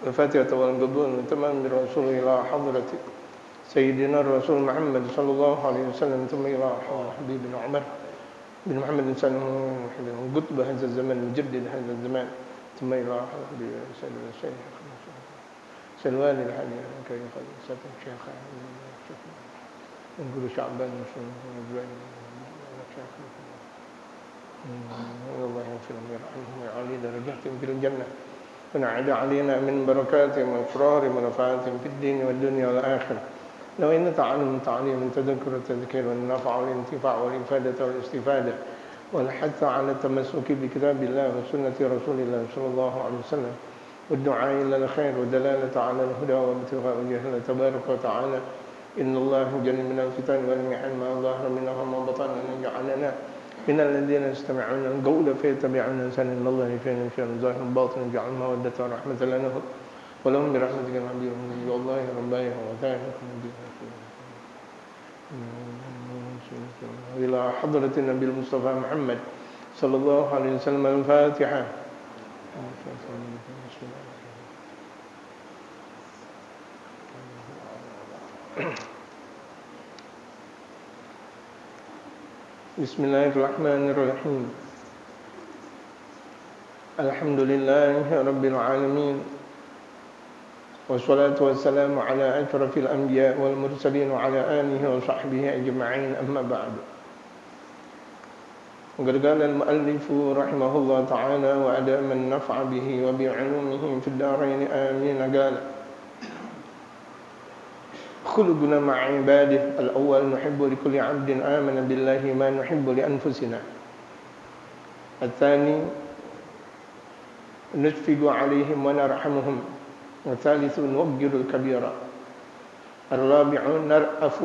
الفاتحة والقبول تمام برسول إلى حضرة سيدنا الرسول محمد صلى الله عليه وسلم ثم إلى حبيبنا عمر بن محمد سلم قطب هذا الزمان مجدد هذا الزمان ثم إلى حبيب سيدنا الشيخ سلوان الحالي كي قد ساتم شيخ نقول شعبان الله يغفر لهم ويرحمهم ويعلي درجاتهم في الجنة ونعد علينا من بركاتهم وإفرار ونفعاتهم في الدين والدنيا والآخرة لو إن تعليم تذكر التذكير والنفع والانتفاع والإفادة والاستفادة والحث على التمسك بكتاب الله وسنة رسول الله صلى الله عليه وسلم والدعاء إلى الخير والدلالة على الهدى وابتغاء وجه الله تبارك وتعالى إن الله جل من الفتن والمحن ما ظهر منها وما بطن أن يجعلنا من الذين يستمعون القول فيتبعون أحسنه إن الله يفعل شيئا ظاهر باطن يجعل مودة ورحمة لنا ولهم برحمتك النبي والله ربنا وثانكم إلى حضرة النبي المصطفى محمد صلى الله عليه وسلم الفاتحة. بسم الله الرحمن الرحيم الحمد لله رب العالمين والصلاة والسلام على أشرف الأنبياء والمرسلين وعلى آله وصحبه أجمعين أما بعد. وقد قال المؤلف رحمه الله تعالى وأدام النفع به وبعلومه في الدارين آمين قال خلقنا مع عباده الأول نحب لكل عبد آمن بالله ما نحب لأنفسنا الثاني نشفق عليهم ونرحمهم الثالث نوقر الكبير الرابع نرأف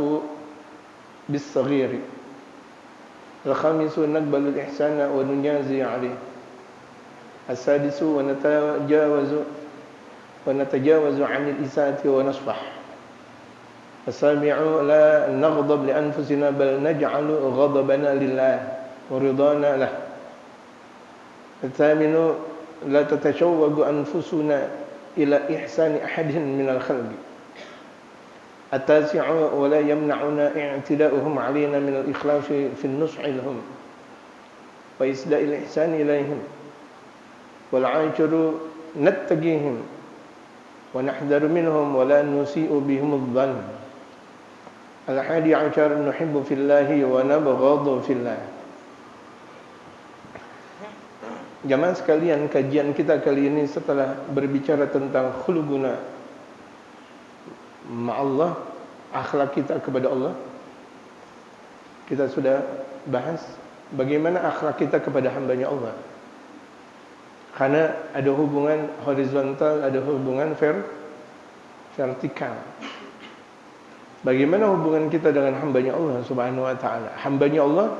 بالصغير الخامس نقبل الإحسان ونجازي عليه السادس ونتجاوز عن الإساءة ونصفح السابع لا نغضب لأنفسنا بل نجعل غضبنا لله ورضانا له الثامن لا تتشوق أنفسنا إلى إحسان أحد من الخلق التاسع ولا يمنعنا اعتداؤهم علينا من الإخلاص في النصح لهم وإسداء الإحسان إليهم والعاشر نتقيهم ونحذر منهم ولا نسيء بهم الظن الحادي عشر نحب في الله ونبغض في الله. Jamaah sekalian, kajian kita kali ini setelah berbicara tentang khuluquna ma'allah, akhlak kita kepada Allah, kita sudah bahas bagaimana akhlak kita kepada hambanya Allah. Karena ada hubungan horizontal, ada hubungan vertikal. Bagaimana hubungan kita dengan hambanya Allah Subhanahu wa ta'ala? Hambanya Allah,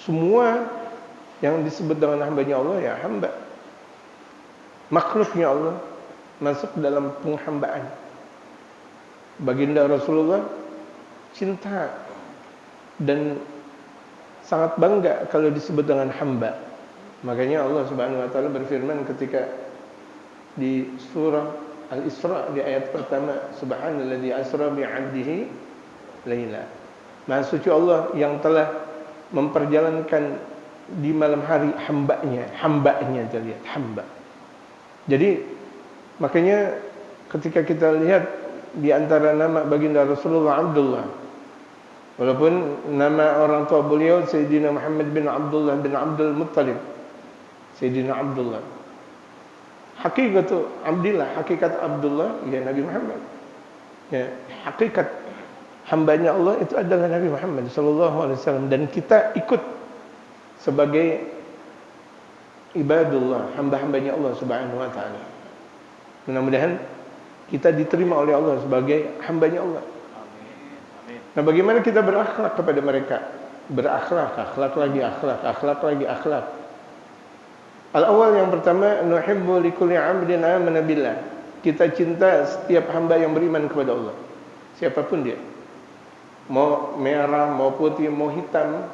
semua yang disebut dengan hambanya Allah ya hamba. Makhluknya Allah masuk dalam penghambaan. Baginda Rasulullah cinta dan sangat bangga kalau disebut dengan hamba. Makanya Allah Subhanahu wa ta'ala berfirman ketika di surah Al-Isra di ayat pertama, subhanalladzi asra bi'abdihi laila. Maha suci Allah yang telah memperjalankan di malam hari hambanya lihat hamba. Jadi makanya ketika kita lihat di antara nama baginda Rasulullah Abdullah, walaupun nama orang tua beliau Sayyidina Muhammad bin Abdullah bin Abdul Muttalib, Sayyidina Abdullah, hakikat Abdullah ya Nabi Muhammad ya, hakikat hambanya Allah itu adalah Nabi Muhammad sallallahu alaihi wasallam, dan kita ikut sebagai ibadullah, hamba-hambanya Allah Subhanahu wa ta'ala. Mudah-mudahan kita diterima oleh Allah sebagai hambanya Allah. Amin. Nah, bagaimana kita berakhlak kepada mereka? Akhlak lagi akhlak. Al-awwal, yang pertama, nuhibbu likulli 'abdin amana billah. Kita cinta setiap hamba yang beriman kepada Allah. Siapapun dia. Mau merah, mau putih, mau hitam,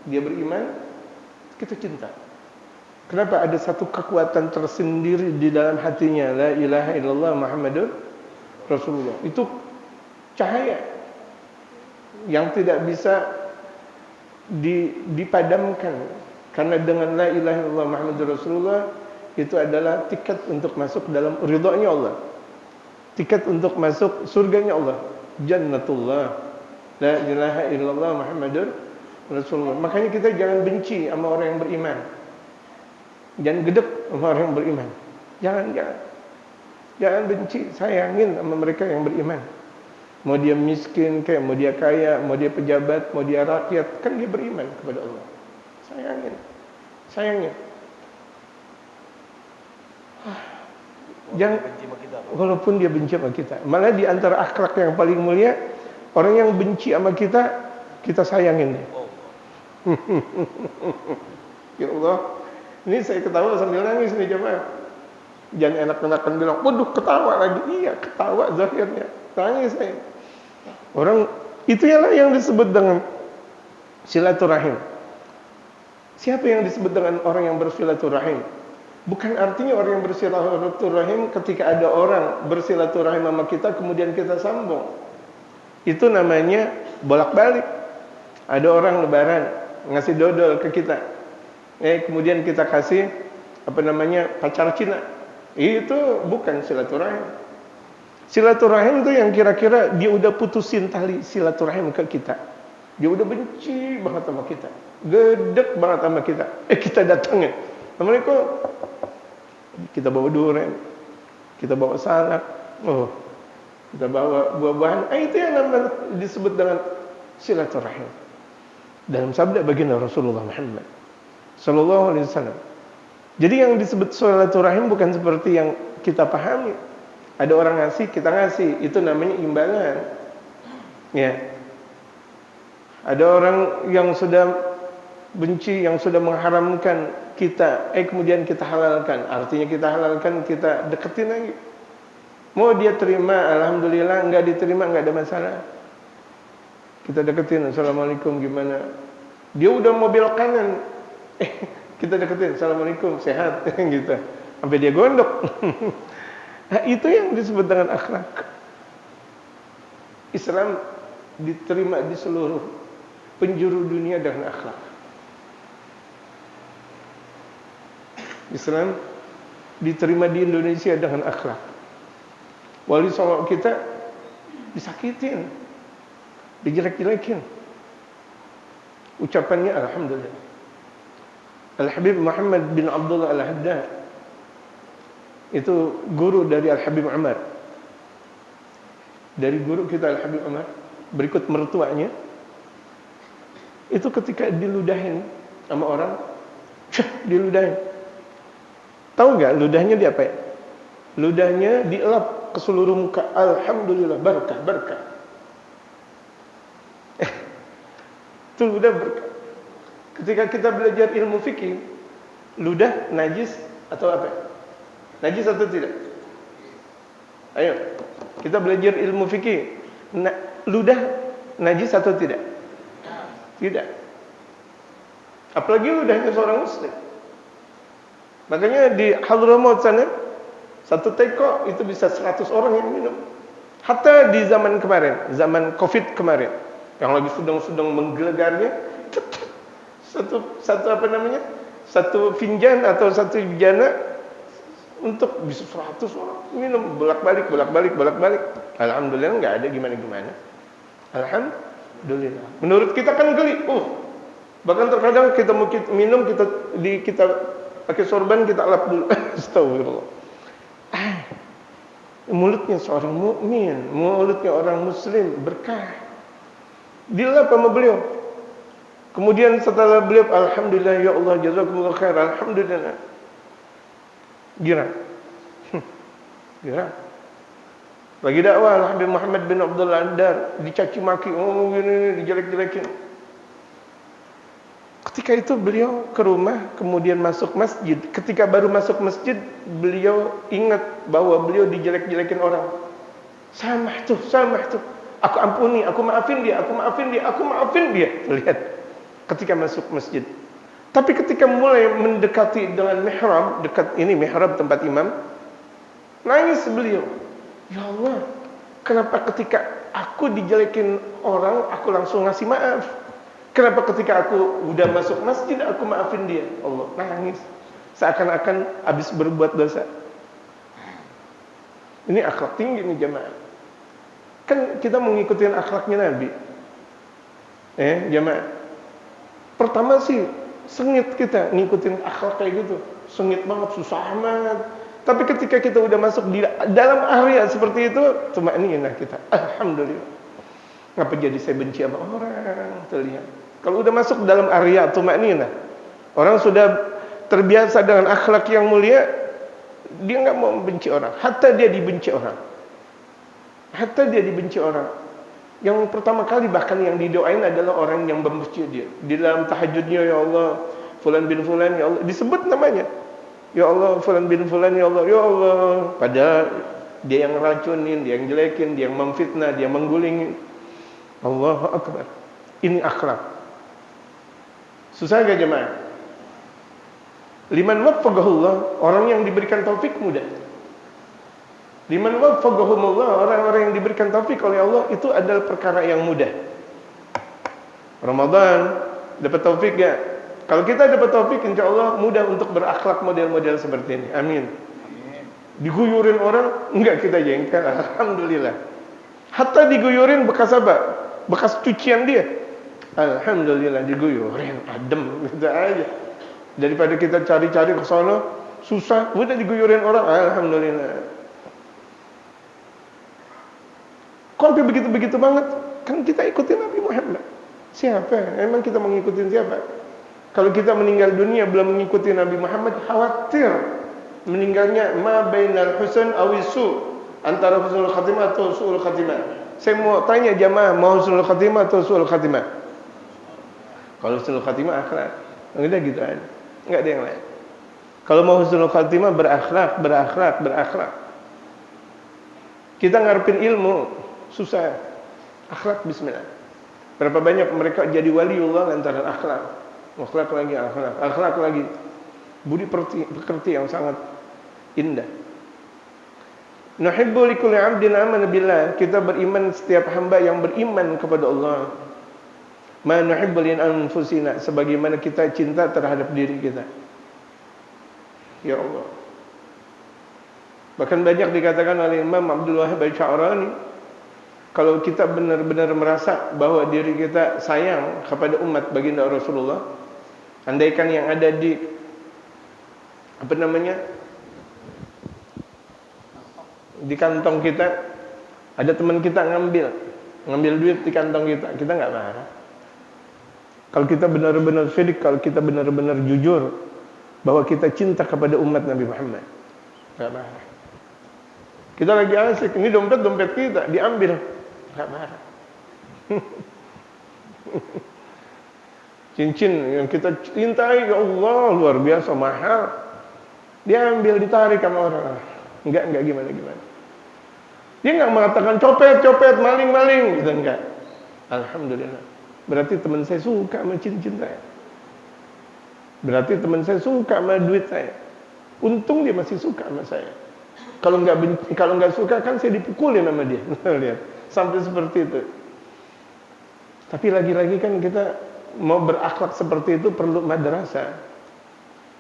dia beriman, kita cinta. Kenapa? Ada satu kekuatan tersendiri di dalam hatinya, la ilaha illallah Muhammadur Rasulullah. Itu cahaya yang tidak bisa dipadamkan. Karena dengan la ilaha illallah Muhammadur Rasulullah itu adalah tiket untuk masuk dalam ridhonya Allah. Tiket untuk masuk surganya Allah. Jannatullah. La ilaha illallah Muhammadur Rasulullah. Makanya kita jangan benci sama orang yang beriman. Jangan gedek sama orang yang beriman. Jangan benci, sayangin sama mereka yang beriman. Mau dia miskin kayak, mau dia kaya, mau dia pejabat, mau dia rakyat, kan dia beriman kepada Allah. Sayangin. Jangan, walaupun dia benci sama kita. Malah di antara akhlak yang paling mulia, orang yang benci sama kita, kita sayangin dia. Ya Allah, ini saya ketawa sambil nangis nih jemaah. Jangan enak-enakan bilang, waduh ketawa lagi. Iya, ketawa zahirnya. Nangis saya. Orang, itu yang disebut dengan silaturahim. Siapa yang disebut dengan orang yang bersilaturahim? Bukan artinya orang yang bersilaturahim ketika ada orang bersilaturahim sama kita kemudian kita sambung. Itu namanya bolak-balik. Ada orang lebaran ngasih dodol ke kita. Kemudian kita kasih pacar Cina. Itu bukan silaturahim. Silaturahim itu yang kira-kira dia udah putusin tali silaturahim ke kita. Dia udah benci banget sama kita. Gedek banget sama kita. Kita datangin. Assalamualaikum. Kita bawa durian, kita bawa salak, kita bawa buah-buahan. Itu yang namanya disebut dengan silaturahim. Dalam sabda baginda Rasulullah Muhammad sallallahu alaihi wasallam. Jadi yang disebut silaturahim bukan seperti yang kita pahami. Ada orang ngasih, kita ngasih, itu namanya imbalan. Ya. Ada orang yang sudah benci, yang sudah mengharamkan kita, kemudian kita halalkan. Artinya kita halalkan, kita deketin lagi. Mau dia terima, alhamdulillah. Enggak diterima, enggak ada masalah. Kita deketin, assalamualaikum, gimana? Dia udah mau belok kanan, kita deketin, assalamualaikum, sehat, gitu. Sampai dia gondok. Nah, itu yang disebut dengan akhlak. Islam diterima di seluruh penjuru dunia dengan akhlak. Islam diterima di Indonesia dengan akhlak. Wali songo kita disakitin, dijelek-jelekin. Ucapannya alhamdulillah. Al-Habib Muhammad bin Abdullah Al-Haddad itu guru dari Al-Habib Umar. Dari guru kita Al-Habib Umar, berikut mertuanya. Itu ketika diludahin sama orang, diludahin. Tahu nggak ludahnya diapain? Ludahnya dielap ke seluruh muka. Alhamdulillah, berkah. Itu ludah berkah. Ketika kita belajar ilmu fikih, ludah najis atau apa? Najis atau tidak? Ayo, kita belajar ilmu fikih. Ludah najis atau tidak? Tidak. Apalagi ludahnya seorang muslim. Makanya di Hadramaut sana, satu teko itu bisa 100 orang yang minum. Hatta di zaman kemarin, zaman Covid kemarin, yang lagi sedang menggelegarnya, satu finjan atau satu jana untuk bisa 100 orang minum, bolak-balik. Alhamdulillah nggak ada gimana-gimana. Alhamdulillah. Menurut kita kan geli. Bahkan terkadang kita mau minum, kita pakai sorban, kita lap dulu. Astagfirullah. Mulutnya seorang mukmin, mulutnya orang muslim berkah. Dilap sama beliau. Kemudian setelah beliau, alhamdulillah ya Allah, jazakumullah khair, alhamdulillah. Girang. Bagi dakwah Habib Muhammad bin Abdullah Andar dicaci maki, gini, dijelek-jelekin. Ketika itu beliau ke rumah, kemudian masuk masjid. Ketika baru masuk masjid, beliau ingat bahwa beliau dijelek-jelekin orang. Samah tuh. Aku ampuni, aku maafin dia. Lihat. Ketika masuk masjid, Tapi ketika mulai mendekati dengan mihrab, dekat ini mihrab tempat imam, nangis beliau. Ya Allah, kenapa ketika aku dijelekin orang, aku langsung ngasih maaf? Kenapa ketika aku udah masuk masjid, aku maafin dia? Allah, nangis. Seakan-akan habis berbuat dosa. Ini akhlak tinggi nih jemaah. Kan kita mengikuti akhlaknya Nabi. Jemaah. Pertama sih sengit kita ngikutin akhlak kayak gitu. Sengit banget, susah banget. Tapi ketika kita udah masuk di dalam area seperti itu, cuma ini enak kita. Alhamdulillah. Ngapa jadi saya benci sama orang? Terlihat. Kalau udah masuk dalam area cuma ini enak. Orang sudah terbiasa dengan akhlak yang mulia, dia nggak mau membenci orang. Hatta dia dibenci orang. Hatta dia dibenci orang. Yang pertama kali bahkan yang didoain adalah orang yang membenci dia. Di dalam tahajudnya, ya Allah, fulan bin fulan, ya Allah, disebut namanya. Ya Allah, fulan bin fulan, ya Allah, ya Allah. Padahal dia yang racunin, dia yang jelekin, dia yang memfitnah, dia menggulingin. Allahu Akbar. Ini akhlak. Susah gak jemaah? Liman waffaqahullah, orang yang diberikan taufik mudah. Liman waffaqahumullah, orang-orang yang diberikan taufik oleh Allah, itu adalah perkara yang mudah. Ramadan dapat taufik gak? Kalau kita dapat taufik, insya Allah mudah untuk berakhlak model-model seperti ini. Amin. Diguyurin orang, enggak kita jengkel. Alhamdulillah. Hatta diguyurin bekas apa? Bekas cucian dia. Alhamdulillah diguyurin, adem gitu aja. Daripada kita cari-cari ke sana, susah, udah diguyurin orang, alhamdulillah. Kok sampai begitu-begitu banget? Kan kita ikutin Nabi Muhammad. Siapa? Emang kita mengikuti siapa? Kalau kita meninggal dunia belum mengikuti Nabi Muhammad, khawatir meninggalnya ma bainal husn awisu, antara husnul khatimah atau su'ul khatimah. Saya mau tanya jamaah, mau husnul khatimah atau su'ul khatimah? Kalau husnul khatimah akhlak, udah gitu aja. Enggak ada yang lain. Kalau mau husnul khatimah berakhlak. Kita ngarepin ilmu susah. Akhlak bismillah. Berapa banyak mereka jadi waliullah lantaran akhlak. Akhlak lagi. Budi pekerti yang sangat indah. Nuhibbu likulli 'abdin amana billah. Kita beriman setiap hamba yang beriman kepada Allah. Ma nuhibbu li anfusina, sebagaimana kita cinta terhadap diri kita. Ya Allah. Bahkan banyak dikatakan oleh Imam Abdul Wahhab Al-Sya'rani, kalau kita benar-benar merasa bahwa diri kita sayang kepada umat baginda Rasulullah, andaikan yang ada di di kantong kita, ada teman kita ngambil duit di kantong kita nggak marah. Kalau kita benar-benar syirik, kalau kita benar-benar jujur bahwa kita cinta kepada umat Nabi Muhammad, nggak marah. Kita lagi asik, ini dompet kita diambil, nggak marah. Cincin yang kita cintai, ya Allah, luar biasa mahal, diambil, ditarik sama orang, nggak gimana. Dia nggak mengatakan copet, maling, gitu enggak. Alhamdulillah. Berarti teman saya suka sama cincin saya. Berarti teman saya suka sama duit saya. Untung dia masih suka sama saya. Kalau nggak suka kan saya dipukulin sama dia. Lihat, sampai seperti itu. Tapi lagi-lagi kan kita mau berakhlak seperti itu perlu madrasah.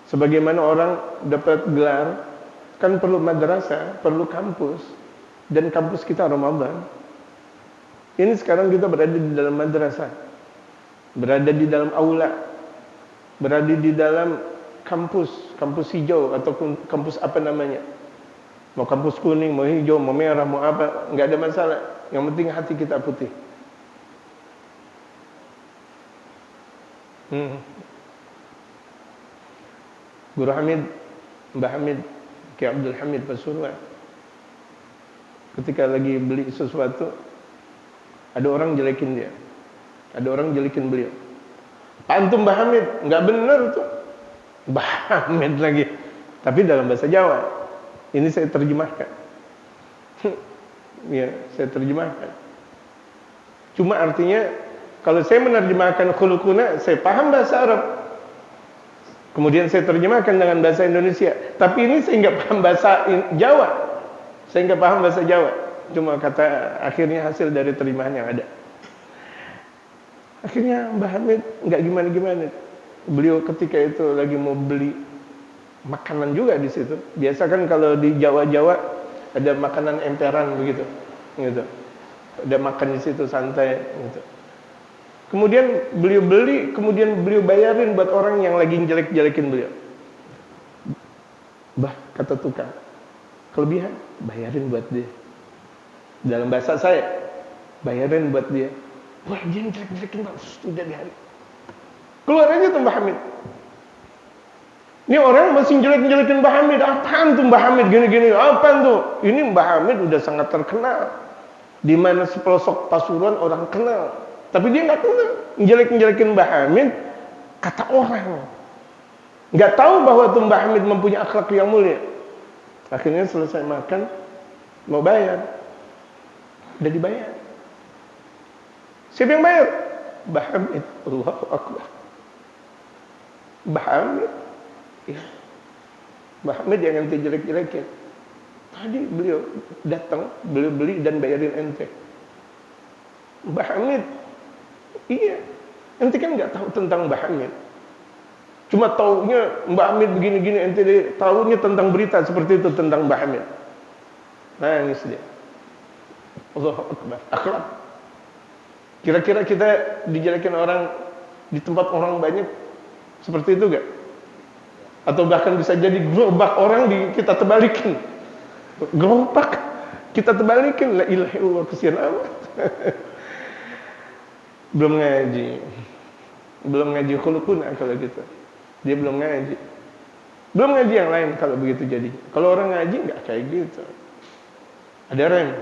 Sebagaimana orang dapat gelar, kan perlu madrasah, perlu kampus. Dan kampus kita Ramadan. Ini sekarang kita berada di dalam madrasah, berada di dalam aula, berada di dalam kampus hijau ataupun kampus apa namanya. Mau kampus kuning, mau hijau, mau merah, mau apa, enggak ada masalah. Yang penting hati kita putih. Guru Hamid, Mbah Hamid, Ki Abdul Hamid Pasuruan, ketika lagi beli sesuatu, ada orang jelekin dia, ada orang jelekin beliau. Pak antum Mbah Hamid, nggak benar tuh. Mbah Hamid lagi, tapi dalam bahasa Jawa. Ini saya terjemahkan. Ya, saya terjemahkan. Cuma artinya, kalau saya menerjemahkan khuluquna, saya paham bahasa Arab. Kemudian saya terjemahkan dengan bahasa Indonesia. Tapi ini saya nggak paham bahasa Jawa. Saya nggak paham bahasa Jawa. Cuma kata akhirnya hasil dari terjemahan yang ada. Akhirnya Mbah Hamid nggak gimana-gimana. Beliau ketika itu lagi mau beli makanan juga di situ. Biasa kan kalau di Jawa-Jawa ada makanan emperan begitu, gitu. Ada makan di situ santai, gitu. Kemudian beliau beli, kemudian beliau bayarin buat orang yang lagi jelek-jelekin beliau. Bah, kata tukang, kelebihan bayarin buat dia. Dalam bahasa saya, bayarin buat dia. Wah, dia jelek-jelekin Pak, sudah di hari. Keluar aja tuh Mbah Hamid. Ini orang masih jelek-jelekin Mbah Hamid. Apaan tuh Mbah Hamid gini-gini? Apaan tuh? Ini Mbah Hamid udah sangat terkenal. Di mana sepelosok Pasuruan orang kenal. Tapi dia nggak kenal. Jelek-jelekin Mbah Hamid kata orang. Nggak tahu bahwa tuh Mbah Hamid mempunyai akhlak yang mulia. Akhirnya selesai makan, mau bayar. Udah dibayar. Siapa yang bayar? Mbah Hamid. Allahu Akbar. Mbah Hamid. Ya. Mbah Hamid yang ente jelek-jelekin. Tadi beliau datang, beliau beli dan bayarin ente. Mbah Hamid. Iya. Ente kan nggak tahu tentang Mbah Hamid. Cuma taunya Mbah Hamid begini-gini, ente tahunya tentang berita seperti itu tentang Mbah Hamid. Nangis dia. Allahu Akbar. Akhlak. Kira-kira kita dijelekin orang di tempat orang banyak seperti itu gak? Atau bahkan bisa jadi gerobak orang kita terbalikin. Gerobak kita terbalikin. La ilaha illallah, kesian amat. Belum ngaji khuluqun kalau gitu. Dia belum ngaji. Belum ngaji yang lain kalau begitu jadi. Kalau orang ngaji nggak kayak gitu. Ada rem.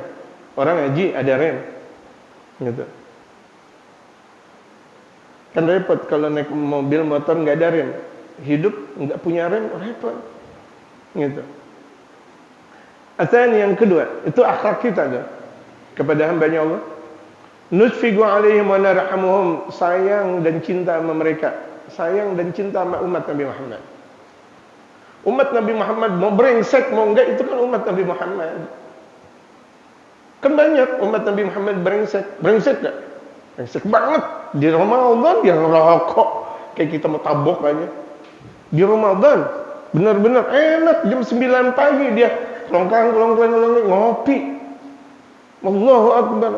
Orang ngaji ada rem. Gitu. Kan repot kalau naik mobil motor nggak ada rem. Hidup nggak punya rem repot. Gitu. Asal yang kedua, itu akhlak kita tuh kepada hamba-Nya Allah. Nusfigu alaihim wa narhamuhum, sayang dan cinta sama mereka. Sayang dan cinta sama umat Nabi Muhammad. Umat Nabi Muhammad mau brengsek mau enggak, itu kan umat Nabi Muhammad. Kan banyak umat Nabi Muhammad brengsek. Brengsek enggak? Brengsek banget. Di Ramadan dia ngerokok kayak kita mau tabok aja. Di Ramadan benar-benar enak, jam 9 pagi dia kelongkang ngopi. Allahu Akbar.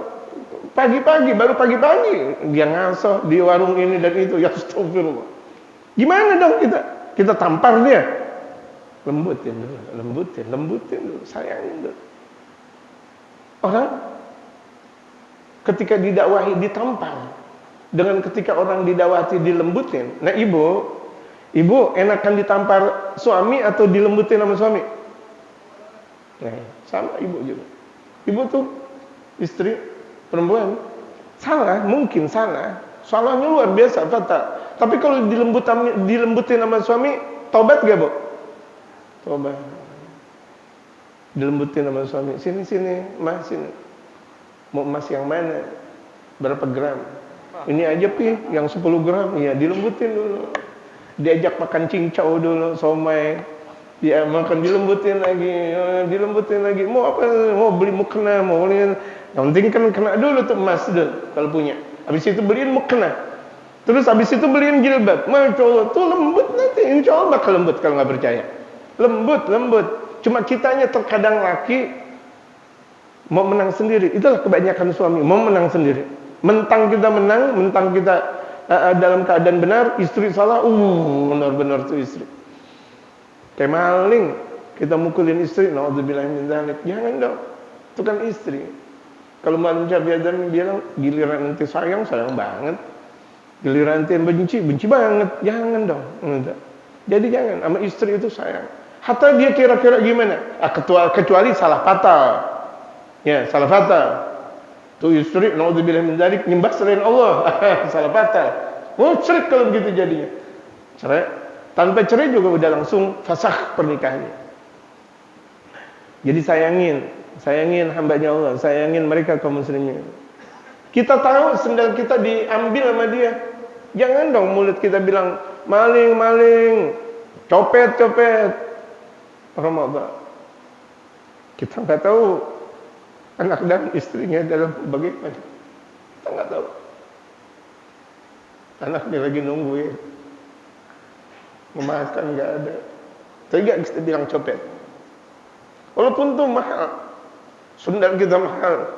Pagi-pagi, baru pagi-pagi dia ngaso di warung ini dan itu. Ya astagfirullah. Gimana dong kita? Kita tampar dia. Lembutin dulu, sayangin dulu. Orang ketika didakwahi ditampar, dengan ketika orang didakwati dilembutin. Nah, ibu enakan ditampar suami atau dilembutin sama suami? Nah, sama ibu juga. Ibu tuh istri perempuan salah, mungkin salah. Salahnya luar biasa, fatal. Tapi kalau dilembutin sama suami, tobat gak, Bu? Tobat. Dilembutin sama suami. Sini, Mas, sini. Mau emas yang mana? Berapa gram? Ini aja, Pi, yang 10 gram. Iya, dilembutin dulu. Diajak makan cincau dulu, somai. Dia makan dilembutin lagi. Mau apa? Mau beli mukena, mau beli. Yang penting kan kena dulu tuh emas dulu kalau punya. Habis itu beliin mukena. Terus habis itu beliin jilbab. Masya Allah, tuh lembut nanti. Insya Allah bakal lembut kalau nggak percaya. Lembut. Cuma kitanya terkadang laki mau menang sendiri. Itulah kebanyakan suami, mau menang sendiri. Mentang kita menang, mentang kita dalam keadaan benar, istri salah, benar-benar tuh istri. Kayak maling, kita mukulin istri, naudzubillah min dzalik. Jangan dong. Itu kan istri. Kalau Malam Syafi'adan bilang, giliran nanti sayang banget. Giliran nanti benci banget. Jangan dong. Jadi jangan, sama istri itu sayang. Hatta dia kira-kira gimana? Kecuali salah fatal. Ya, salah fatal. Tuh istri, naudzubillah min dzalik, nyembah selain Allah. Salah fatal. Musyrik kalau begitu jadinya. Cerai. Tanpa cerai juga udah langsung fasakh pernikahannya. Jadi sayangin hamba-Nya Allah, sayangin mereka kaum muslimin. Kita tahu sendal kita diambil sama dia. Jangan dong mulut kita bilang maling. copet Ramadan. Kita nggak tahu anak dan istrinya dalam bagaimana. Kita nggak tahu. Anaknya lagi nungguin, memakan nggak ada. Tega kita bilang copet. Walaupun tuh mahal, sendal kita mahal,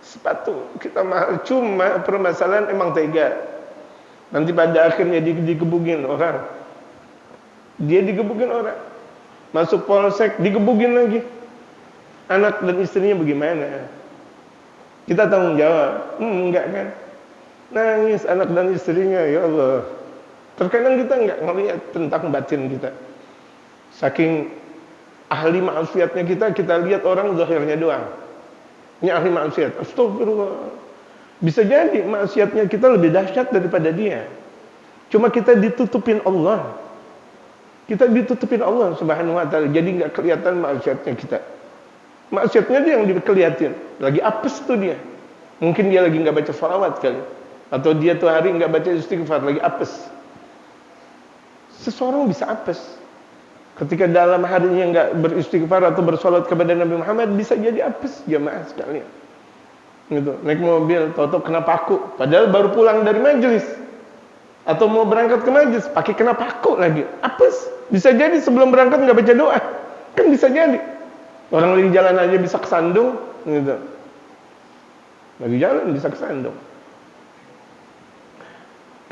sepatu kita mahal, cuma permasalahan emang tega. Nanti pada akhirnya digebugin orang. Dia digebugin orang. Masuk polsek, digebugin lagi. Anak dan istrinya bagaimana? Kita tanggung jawab. Enggak kan? Nangis anak dan istrinya, ya Allah. Terkadang kita enggak ngelihat tentang batin kita. Saking ahli maksiatnya kita lihat orang zahirnya doang. Ini ahli maksiat. Astagfirullah. Bisa jadi maksiatnya kita lebih dahsyat daripada dia. Cuma kita ditutupin Allah. Kita ditutupin Allah Subhanahu wa taala. Jadi enggak kelihatan maksiatnya kita. Maksiatnya dia yang dikelihatin. Lagi apes tuh dia. Mungkin dia lagi enggak baca shalawat kali. Atau dia tuh hari enggak baca istighfar, lagi apes. Seseorang bisa apes ketika dalam harinya enggak beristighfar atau bersolat kepada Nabi Muhammad, bisa jadi apes jamaah sekalian. Gitu. Naik mobil, tahu-tahu kena paku, padahal baru pulang dari majelis. Atau mau berangkat ke majelis, pakai kena paku lagi, apes. Bisa jadi sebelum berangkat enggak baca doa. Kan bisa jadi. Orang lagi jalan aja bisa kesandung, gitu. Lagi jalan bisa kesandung.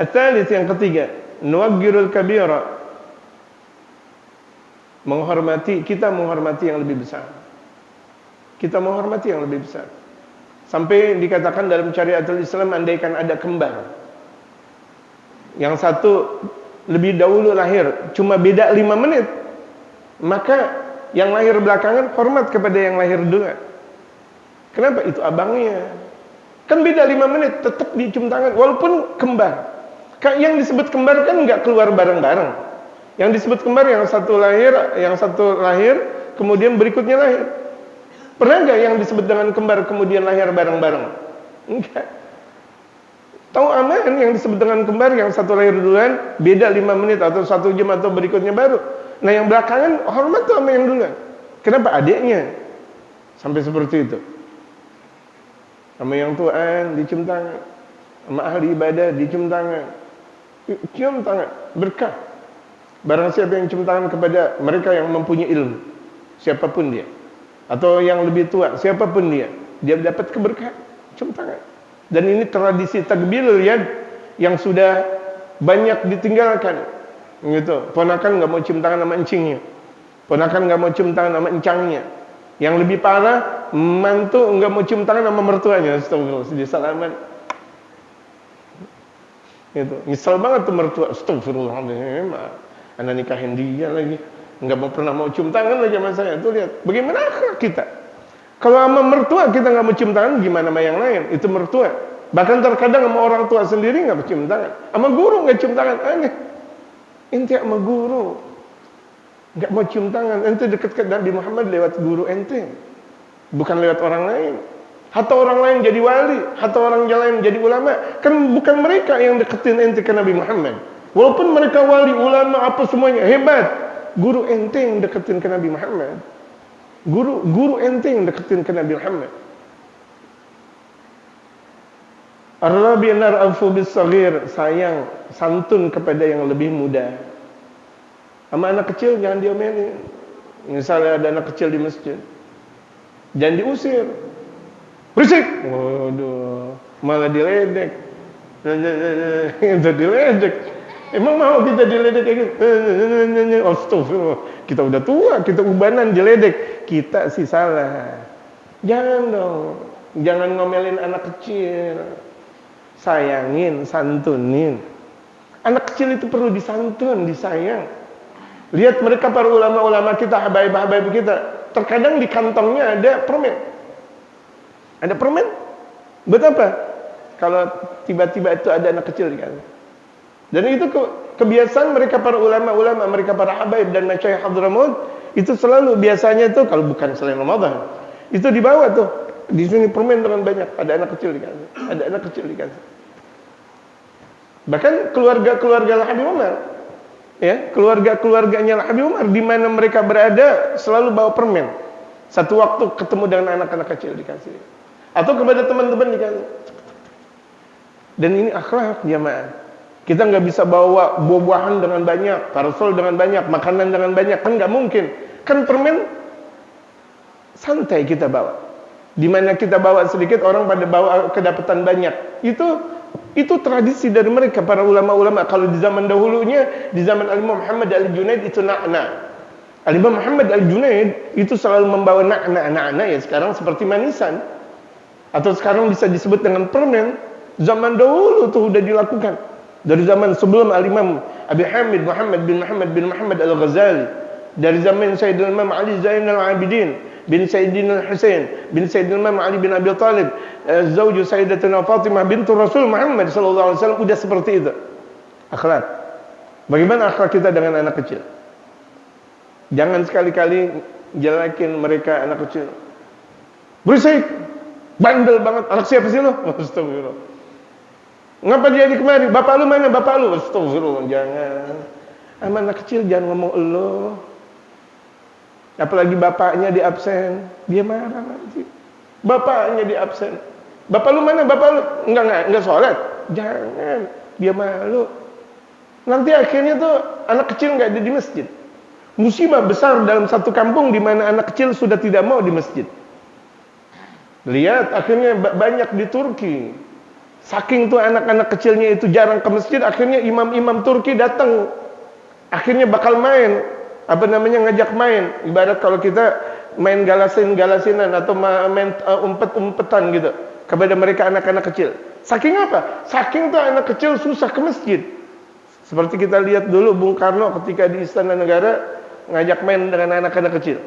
At-thalits, yang ketiga, nuwaggirul kabira. Kita menghormati yang lebih besar. Kita menghormati yang lebih besar. Sampai dikatakan dalam syariatul Islam, andaikan ada kembar, yang satu lebih dahulu lahir, cuma beda 5 menit, maka yang lahir belakangan hormat kepada yang lahir dulu. Kenapa? Itu abangnya. Kan beda 5 menit, tetap dicium tangan, walaupun kembar. Yang disebut kembar kan nggak keluar bareng-bareng. Yang disebut kembar yang satu lahir, kemudian berikutnya lahir. Pernah nggak yang disebut dengan kembar kemudian lahir bareng-bareng? Enggak. Tahu aman yang disebut dengan kembar yang satu lahir duluan, beda 5 menit atau 1 jam atau berikutnya baru. Nah yang belakangan hormat tuh sama yang duluan. Kenapa? Adiknya. Sampai seperti itu. Sama yang tuaan dicium tangan, sama ahli ibadah dicium tangan. Cium tangan, berkah. Barang siapa yang cium tangan kepada mereka yang mempunyai ilmu, siapapun dia, atau yang lebih tua, siapapun dia dapat keberkahan, cium tangan. Dan ini tradisi takbilul yad yang sudah banyak ditinggalkan, gitu. Ponakan nggak mau cium tangan sama encingnya, ponakan nggak mau cium tangan sama encangnya. Yang lebih parah, mantu nggak mau cium tangan sama mertuanya. Astagfirullah, sedih salaman. Gitu. Nyesel banget tuh mertua. Astagfirullahaladzim, anak nikahin dia lagi, nggak pernah mau cium tangan lagi sama saya. Tuh lihat, bagaimana akhlak kita. Kalau sama mertua kita nggak mau cium tangan, gimana sama yang lain? Itu mertua. Bahkan terkadang sama orang tua sendiri nggak mau cium tangan. Sama guru nggak cium tangan, aneh. Ente sama guru nggak mau cium tangan. Ente dekat ke Nabi Muhammad lewat guru ente, bukan lewat orang lain. Atau orang lain jadi wali, atau orang lain jadi ulama. Kan bukan mereka yang deketin ente ke Nabi Muhammad. Walaupun mereka wali, ulama, apa semuanya hebat, guru ente yang deketin ke Nabi Muhammad. Guru ente yang deketin ke Nabi Muhammad. Ar-rabi nar'afu bis-saghir, sayang, santun kepada yang lebih muda. Sama anak kecil jangan diomelin. Misalnya ada anak kecil di masjid, jangan diusir. Berisik. Waduh, malah diledek. Itu diledek. Emang mau kita diledek kayak gitu? Astagfirullah. Kita udah tua, kita ubanan diledek. Kita sih salah. Jangan dong. Jangan ngomelin anak kecil. Sayangin, santunin. Anak kecil itu perlu disantun, disayang. Lihat mereka para ulama-ulama kita, habaib-habaib kita. Terkadang di kantongnya ada permen. Ada permen. Buat apa? Kalau tiba-tiba itu ada anak kecil di kantong. Dan itu kebiasaan mereka para ulama-ulama, mereka para habaib dan masyayikh Hadramaut, itu selalu biasanya itu kalau bukan selain Ramadan, itu dibawa tuh. Di sini permen dengan banyak, ada anak kecil di kantong. Ada anak kecil di kantong. Bahkan keluarga-keluarga Habib Umar Ya, keluarga-keluarganya Habib Umar di mana mereka berada selalu bawa permen. Satu waktu ketemu dengan anak-anak kecil dikasih. Atau kepada teman-teman dikasih. Dan ini akhlak jamaah. Kita nggak bisa bawa buah-buahan dengan banyak, parasol dengan banyak, makanan dengan banyak, kan nggak mungkin. Kan permen santai kita bawa. Di mana kita bawa sedikit, orang pada bawa kedapatan banyak. Itu tradisi dari mereka para ulama-ulama. Kalau di zaman dahulunya, di zaman Al-Imam Muhammad Al-Junaid itu na'na. Al-Imam Muhammad Al-Junaid itu selalu membawa na'na ya sekarang seperti manisan. Atau sekarang bisa disebut dengan permen. Zaman dahulu tuh udah dilakukan. Dari zaman sebelum Al-Imam Abi Hamid Muhammad bin Muhammad Al-Ghazali, dari zaman Sayyidina Imam Ali Zainal Abidin bin Sayyidina Husain bin Sayyidina Imam Ali bin Abi Thalib, zauju Sayyidatina Fatimah bintu Rasul Muhammad sallallahu alaihi wasallam, udah seperti itu. Akhlak. Bagaimana akhlak kita dengan anak kecil? Jangan sekali-kali jelekin mereka anak kecil. Berisik, bandel banget. Anak siapa sih lo? Astagfirullah. Ngapa dia di kemari? Bapak lu mana? Bapak lu? Astagfirullah, jangan. Sama anak kecil jangan ngomong elo. Apalagi bapaknya di absen, dia marah nanti. Bapaknya di absen. Bapak lu mana? Bapak lu enggak sholat. Jangan, dia malu. Nanti akhirnya tuh anak kecil enggak ada di masjid. Musibah besar dalam satu kampung di mana anak kecil sudah tidak mau di masjid. Lihat akhirnya banyak di Turki. Saking tuh anak-anak kecilnya itu jarang ke masjid, akhirnya imam-imam Turki datang. Akhirnya bakal main, ngajak main. Ibarat kalau kita main galasinan atau main umpet-umpetan gitu kepada mereka anak-anak kecil. Saking apa? Saking tuh anak kecil susah ke masjid. Seperti kita lihat dulu Bung Karno ketika di Istana Negara ngajak main dengan anak-anak kecil.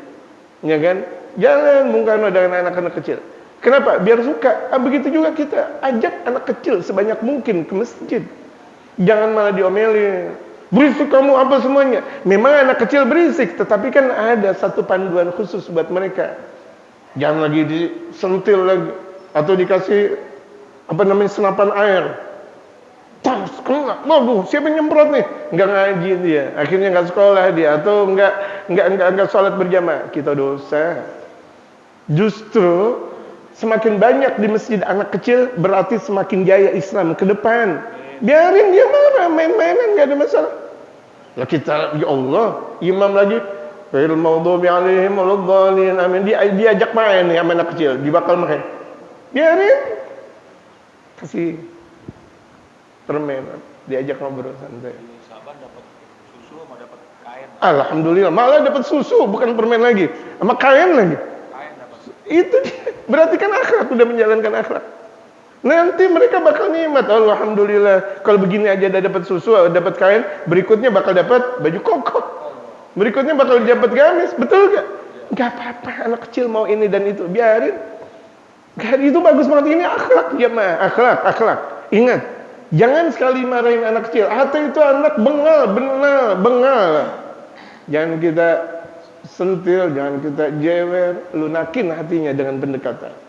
Ya kan? Jalan Bung Karno dengan anak-anak kecil. Kenapa? Biar suka. Begitu juga kita ajak anak kecil sebanyak mungkin ke masjid. Jangan malah diomelin. Berisik kamu apa semuanya. Memang anak kecil berisik, tetapi kan ada satu panduan khusus buat mereka. Jangan lagi disentil lagi atau dikasih senapan air. Tas kena. Waduh, siapa yang nyemprot nih? Enggak ngaji dia. Akhirnya enggak sekolah dia atau enggak sholat berjamaah. Kita dosa. Justru semakin banyak di masjid anak kecil berarti semakin jaya Islam ke depan. Biarin dia marah, main-mainan enggak ada masalah. Lah kita, ya Allah, imam lagi ghairil maghdubi alaihim waladdallin. Amin. Diajak main nih sama anak kecil, dibakal main. Biarin. Kasih permen, diajak ngobrol santai. Sahabat dapat susu sama dapat kain. Alhamdulillah, malah dapat susu bukan permen lagi, sama kain lagi. Itu berarti kan akhlak, udah menjalankan akhlak. Nanti mereka bakal nikmat. Alhamdulillah, kalau begini aja udah dapat susu, dapat kain, berikutnya bakal dapat baju koko. Berikutnya bakal dapat gamis, betul gak? Gak apa-apa, anak kecil mau ini dan itu, biarin. Gak, itu bagus banget, ini akhlak ya mah, akhlak. Ingat, jangan sekali marahin anak kecil. Atau itu anak bengal. Jangan kita sentil, jangan kita jewer, lunakin hatinya dengan pendekatan.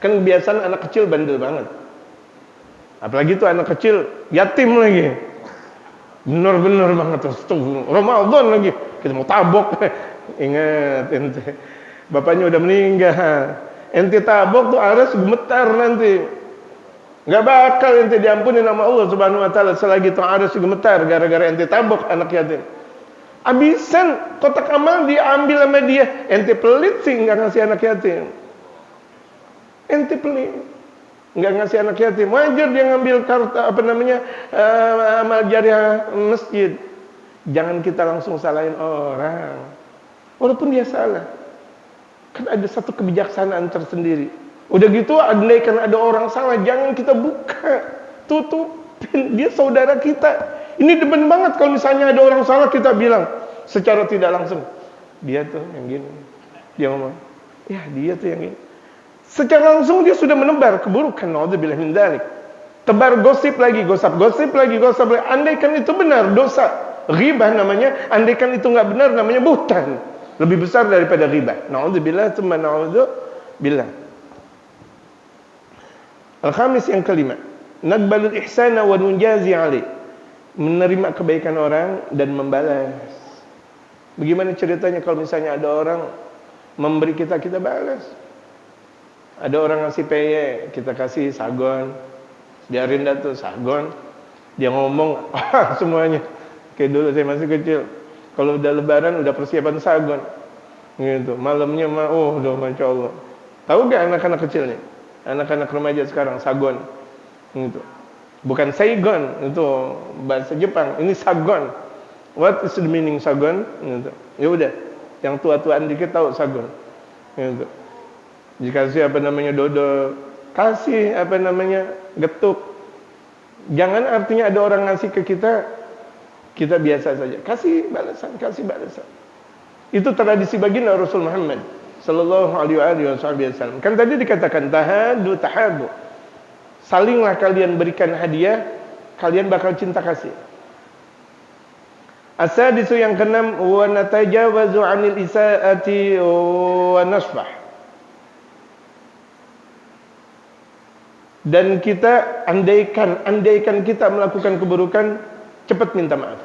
Kan kebiasaan anak kecil bandel banget. Apalagi tuh anak kecil yatim lagi. Bener-bener banget. Ramadan lagi, kita mau tabok. Ingat ente, bapaknya udah meninggal. Ente tabok tuh aras gemetar nanti. Gak bakal ente diampuni nama Allah Subhanahu wa taala selagi tuh aras gemetar gara-gara ente tabok anak yatim. Abisan kotak amal diambil sama dia. Ente pelit sih nggak ngasih anak yatim. Ente pelit nggak ngasih anak yatim. Wajar dia ngambil kartu amal jariah masjid. Jangan kita langsung salahin orang, walaupun dia salah. Kan ada satu kebijaksanaan tersendiri. Udah gitu, andaikan ada orang salah, jangan kita buka, tutupin. Dia saudara kita. Ini demen banget kalau misalnya ada orang salah kita bilang secara tidak langsung, dia tuh yang gini. Dia ngomong, ya dia tuh yang gini. Secara langsung dia sudah menebar keburukan. Naudzubillah min dzalik. Tebar gosip lagi. Andaikan itu benar, dosa ghibah namanya. Andaikan itu enggak benar, namanya buhtan. Lebih besar daripada ghibah. Naudzubillah tsumma naudzubillah. Al-khamis, yang kelima, naqbalul ihsana wa nunjazi alaih. menerima kebaikan orang dan membalas. Bagaimana ceritanya kalau misalnya ada orang memberi kita balas? Ada orang ngasih peye, kita kasih sagon. Biarin dah tuh sagon. Dia ngomong semuanya. Kayak dulu saya masih kecil, kalau udah lebaran udah persiapan sagon. Gitu. Malamnya udah Masya Allah. Tahu gak anak-anak kecilnya? Anak-anak remaja sekarang sagon. Gitu. Bukan saigon, itu bahasa Jepang. Ini sagon. What is the meaning sagon? Gitu. Ya udah, yang tua-tuaan dikit tahu sagon. Gitu. Dikasih dodol, kasih getuk. Jangan artinya ada orang ngasih ke kita biasa saja. Kasih balasan. Itu tradisi baginda Rasul Muhammad sallallahu alaihi wasallam. Kan tadi dikatakan tahabu. Salinglah kalian berikan hadiah, kalian bakal cinta kasih. Asadisu yang keenam, wa natajawazu 'anil isaati wa nasbah. Dan kita andaikan kita melakukan keburukan, cepat minta maaf.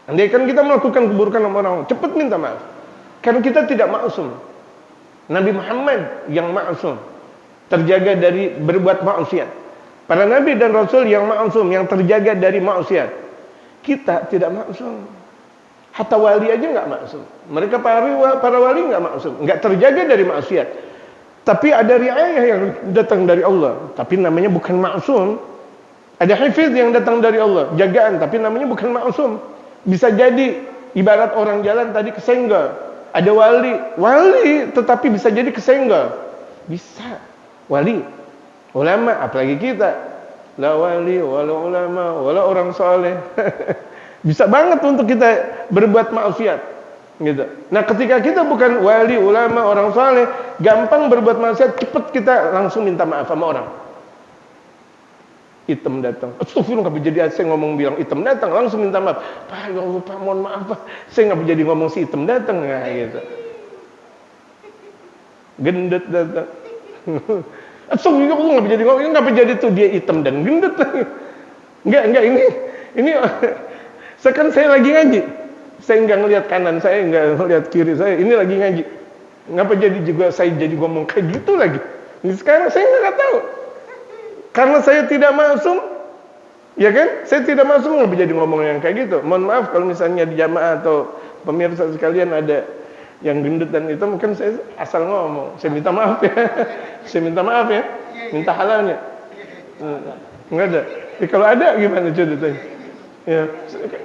Andaikan kita melakukan keburukan sama orang, cepat minta maaf. Karena kita tidak maksum. Nabi Muhammad yang maksum, terjaga dari berbuat maksiat. Para nabi dan rasul yang maksum, yang terjaga dari maksiat. Kita tidak maksum. Hatta wali aja enggak maksum. Mereka para wali enggak maksum, enggak terjaga dari maksiat. Tapi ada riayah yang datang dari Allah, tapi namanya bukan maksum. Ada hafiz yang datang dari Allah, jagaan, tapi namanya bukan maksum. Bisa jadi ibarat orang jalan tadi kesenggol. Ada wali tetapi bisa jadi kesenggol. Bisa. Wali, ulama, apalagi kita. La wali, wala ulama, wala orang soleh. Bisa banget untuk kita berbuat maksiat. Gitu. Nah, ketika kita bukan wali, ulama, orang soleh, gampang berbuat maksiat, cepat kita langsung minta maaf sama orang. Hitam datang, astagfirullah, nggak jadi saya ngomong bilang hitam datang, langsung minta maaf. Pak, ya Allah, Pak, mohon maaf, Pak. Saya nggak jadi ngomong si hitam datang, nah, gitu. Gendut datang. Astagfirullah, nggak jadi ngomong, nggak jadi tuh dia hitam dan gendut lagi. Enggak, ini saya lagi ngaji. Saya nggak ngelihat kanan saya, nggak ngelihat kiri saya. Ini lagi ngaji. Ngapa jadi juga saya jadi ngomong kayak gitu lagi? Ini sekarang saya nggak tahu. Karena saya tidak maksum, ya kan? Saya tidak maksum, nggak jadi ngomong yang kayak gitu. Mohon maaf kalau misalnya di jamaah atau pemirsa sekalian ada yang gendut dan itu, mungkin saya asal ngomong. Saya minta maaf ya. Saya minta maaf ya. Minta halalnya. Nggak ada. Kalau ada gimana ceritanya? Ya,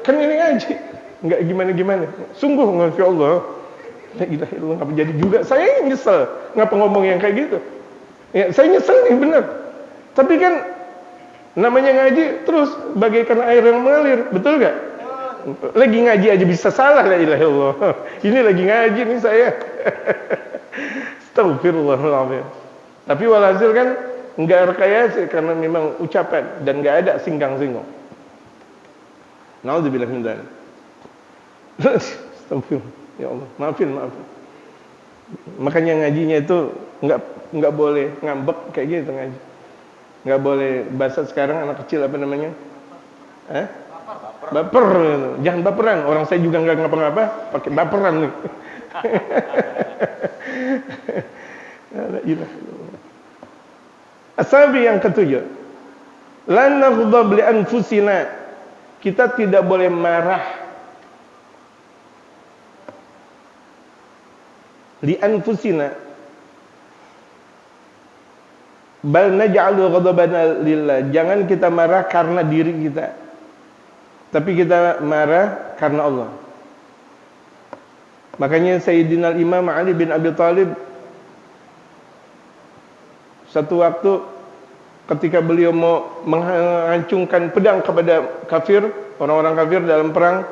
kan ini ngaji. Nggak gimana-gimana. Sungguh, Masya Allah. La ilaha illallah, ngapa jadi juga. Saya nyesel. Ngapa ngomong yang kayak gitu? Ya, saya nyesel nih, benar. Tapi kan namanya ngaji terus bagaikan air yang mengalir, betul gak? Lagi ngaji aja bisa salah, la ilaha illallah. Ini lagi ngaji nih saya. Astagfirullahaladzim. Tapi walhasil kan enggak rekayasa karena memang ucapan dan enggak ada singgang-singgung. Nauzubillah min dzalik. Astagfirullah. Ya Allah, maafin. Makanya ngajinya itu enggak boleh ngambek kayak gitu ngaji. Nggak boleh, bahasa sekarang anak kecil apa namanya? Baper. Jangan baperan. Orang saya juga nggak ngapa-ngapa, pakai baperan nih. Asabi yang ketujuh, la naghdab li anfusina. Kita tidak boleh marah li anfusina. Bal naj'alu ghadabana lillah. Jangan kita marah karena diri kita, tapi kita marah karena Allah. Makanya Sayyidina Imam Ali bin Abi Thalib satu waktu ketika beliau mau menghancurkan pedang kepada kafir, orang-orang kafir dalam perang,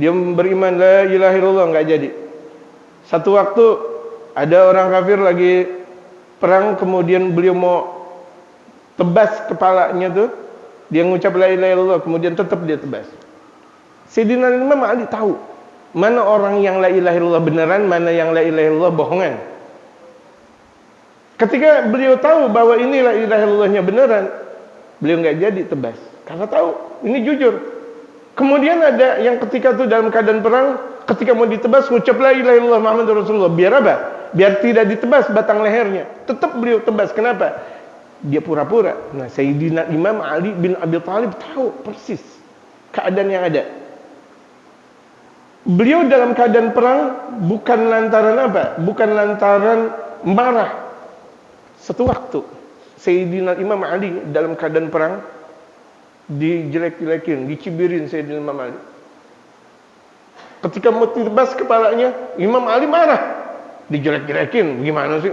dia beriman la ilaha illallah, enggak jadi. Satu waktu ada orang kafir lagi perang, kemudian beliau mau tebas kepalanya tuh, dia ngucap la ilaha illallah, kemudian tetap dia tebas. Sayyidina Imam Ali tahu mana orang yang la ilaha illallah beneran, mana yang la ilaha illallah bohongan. Ketika beliau tahu bahwa ini la ilaha illallahnya beneran, beliau nggak jadi tebas. Karena tahu ini jujur. Kemudian ada yang ketika itu dalam keadaan perang, ketika mau ditebas ngucap la ilaha illallah Muhammadur Rasulullah. Biar apa? Biar tidak ditebas batang lehernya. Tetap beliau tebas. Kenapa? Dia pura-pura. Nah, Sayyidina Imam Ali bin Abi Thalib tahu persis keadaan yang ada. Beliau dalam keadaan perang bukan lantaran apa? Bukan lantaran marah. Satu waktu Sayyidina Imam Ali dalam keadaan perang dijelek-jelekin, dicibirin Sayyidina Imam Ali. Ketika mau ditebas kepalanya, Imam Ali marah. Dijelek-jelekin, gimana sih?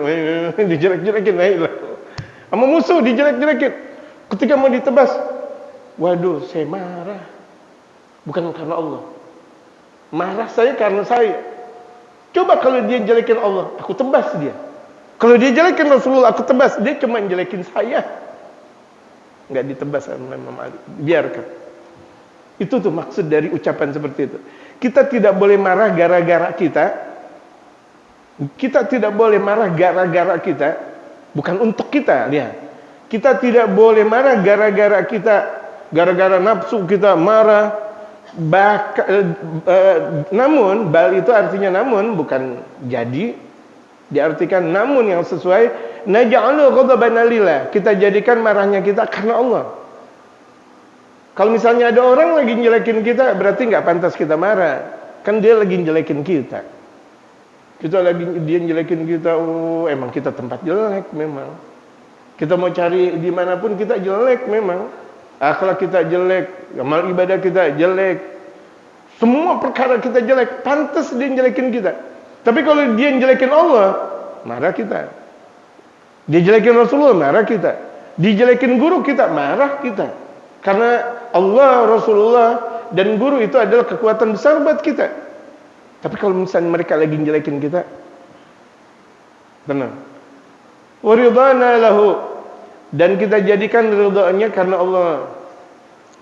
Dijelek-jelekin, sama musuh dijelek-jelekin. Ketika mau ditebas, waduh, saya marah. Bukan karena Allah. Marah saya karena saya. Coba kalau dia jelekin Allah, aku tebas dia. Kalau dia jelekin Rasulullah, aku tebas. Dia cuma jelekin saya. Enggak ditebas sama Imam Ali. Biarkan. Itu tuh maksud dari ucapan seperti itu. Kita tidak boleh marah gara-gara kita. Kita tidak boleh marah gara-gara kita. Bukan untuk kita, lihat. Kita tidak boleh marah gara-gara kita. Gara-gara nafsu kita marah. Namun, bal itu artinya namun, bukan jadi. Diartikan namun yang sesuai. Naj'alu ghadabana lillah. Kita jadikan marahnya kita karena Allah. Kalau misalnya ada orang lagi njelekin kita, berarti nggak pantas kita marah. Kan dia lagi njelekin kita. Dia njelekin kita, oh emang kita tempat jelek memang. Kita mau cari dimanapun kita jelek memang. Akhlak kita jelek, amal ibadah kita jelek. Semua perkara kita jelek, pantas dia njelekin kita. Tapi kalau dia njelekin Allah, marah kita. Dia jelekin Rasulullah, marah kita. Dijelekin guru kita, marah kita. Karena Allah, Rasulullah, dan guru itu adalah kekuatan besar buat kita. Tapi kalau misalnya mereka lagi jelekin kita, tenang. Waridana lahu, dan kita jadikan ridhaannya karena Allah.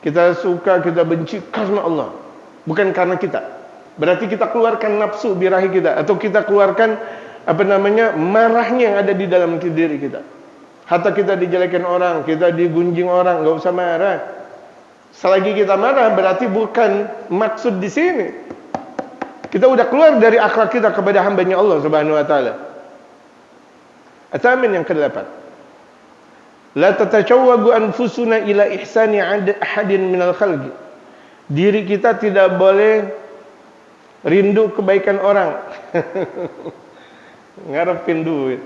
Kita suka, kita benci karena Allah, bukan karena kita. Berarti kita keluarkan nafsu birahi kita, atau kita keluarkan marahnya yang ada di dalam diri kita. Hatta kita dijelekin orang, kita digunjing orang, nggak usah marah. Selagi kita marah, berarti bukan maksud di sini. Kita udah keluar dari akhlak kita kepada hambanya Allah Subhanahu wa taala. Atamin yang ke-8. La tatashawwagu anfusuna ila ihsani ahadin minal khalqi. Diri kita tidak boleh rindu kebaikan orang. Ngarepin duit.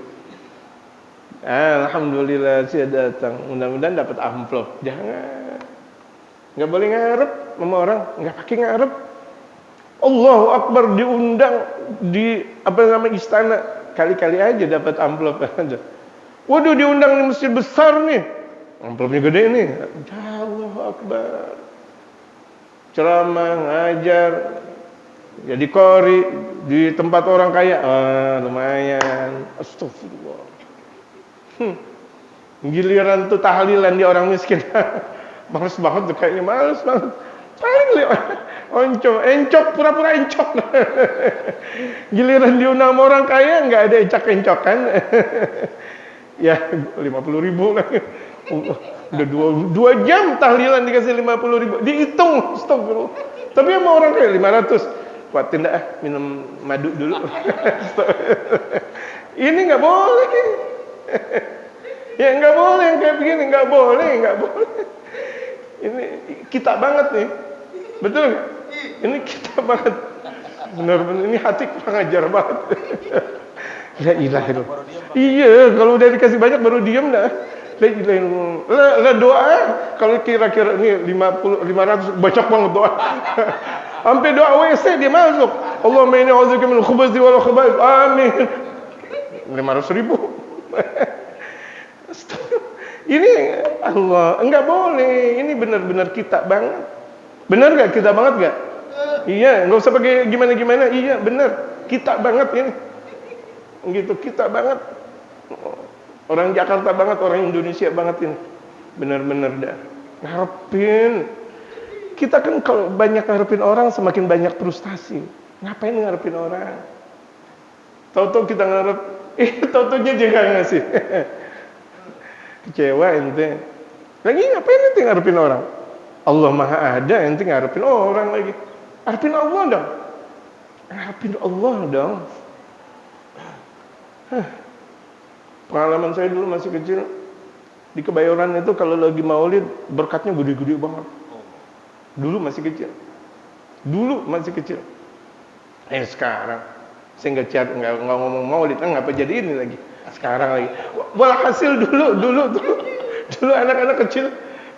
Alhamdulillah saya datang. Mudah-mudahan dapat amplop. Jangan. Enggak boleh ngarep sama orang, enggak pakai ngarep. Allahu Akbar diundang di istana, kali-kali aja dapat amplop aja. Waduh, diundang di masjid besar nih, amplopnya gede nih. Allahu Akbar. Ceramah, ngajar, jadi qori di tempat orang kaya, lumayan. Astagfirullah. Giliran tuh tahlilan di orang miskin. Males banget tuh, kayaknya males banget. Paling encok, pura-pura encok. Giliran diundang orang kaya, nggak ada encok-encokan. Ya 50.000 lah. Udah 2 jam tahlilan dikasih 50.000. Dihitung, astagfirullah. Tapi sama orang kaya 500. Kuatin dah, minum madu dulu. Ini nggak boleh. Ya nggak boleh yang kayak begini, nggak boleh. Ini kita banget nih. Betul nggak? Ini kita banget. Benar-benar ini hati kurang ajar banget. La ilaha illallah. Iya, kalau udah dikasih banyak baru diam dah. La ilaha illallah. Lah doa kalau kira-kira ini 500 banyak banget doa. Sampai doa WC dia masuk. Allahumma inni a'udzubika minal khubuthi wal khaba'ith. Amin. 500.000. Ini Allah, enggak boleh. Ini benar-benar kita banget. Benar enggak kita banget enggak? Iya, enggak usah pakai gimana-gimana. Iya, benar. Kita banget ini. Gitu, kita banget. Orang Jakarta banget, orang Indonesia banget ini. Benar-benar dah. Ngarepin. Kita kan kalau banyak ngarepin orang semakin banyak frustasi. Ngapain ngarepin orang? Tahu-tahu kita ngarep, tahu-tahunya dia enggak ngasih. Kecewa ente. Lagi ngapain ente ngarepin orang? Allah Maha ada, ente ngarepin orang lagi. Ngarepin Allah dong. Ngarepin Allah dong. Pengalaman saya dulu masih kecil, di Kebayoran itu kalau lagi maulid, berkatnya gede-gede banget. Dulu masih kecil. Sekarang saya nggak ngomong maulid, ngapa jadi ini lagi? Sekarang lagi. Walhasil dulu anak-anak kecil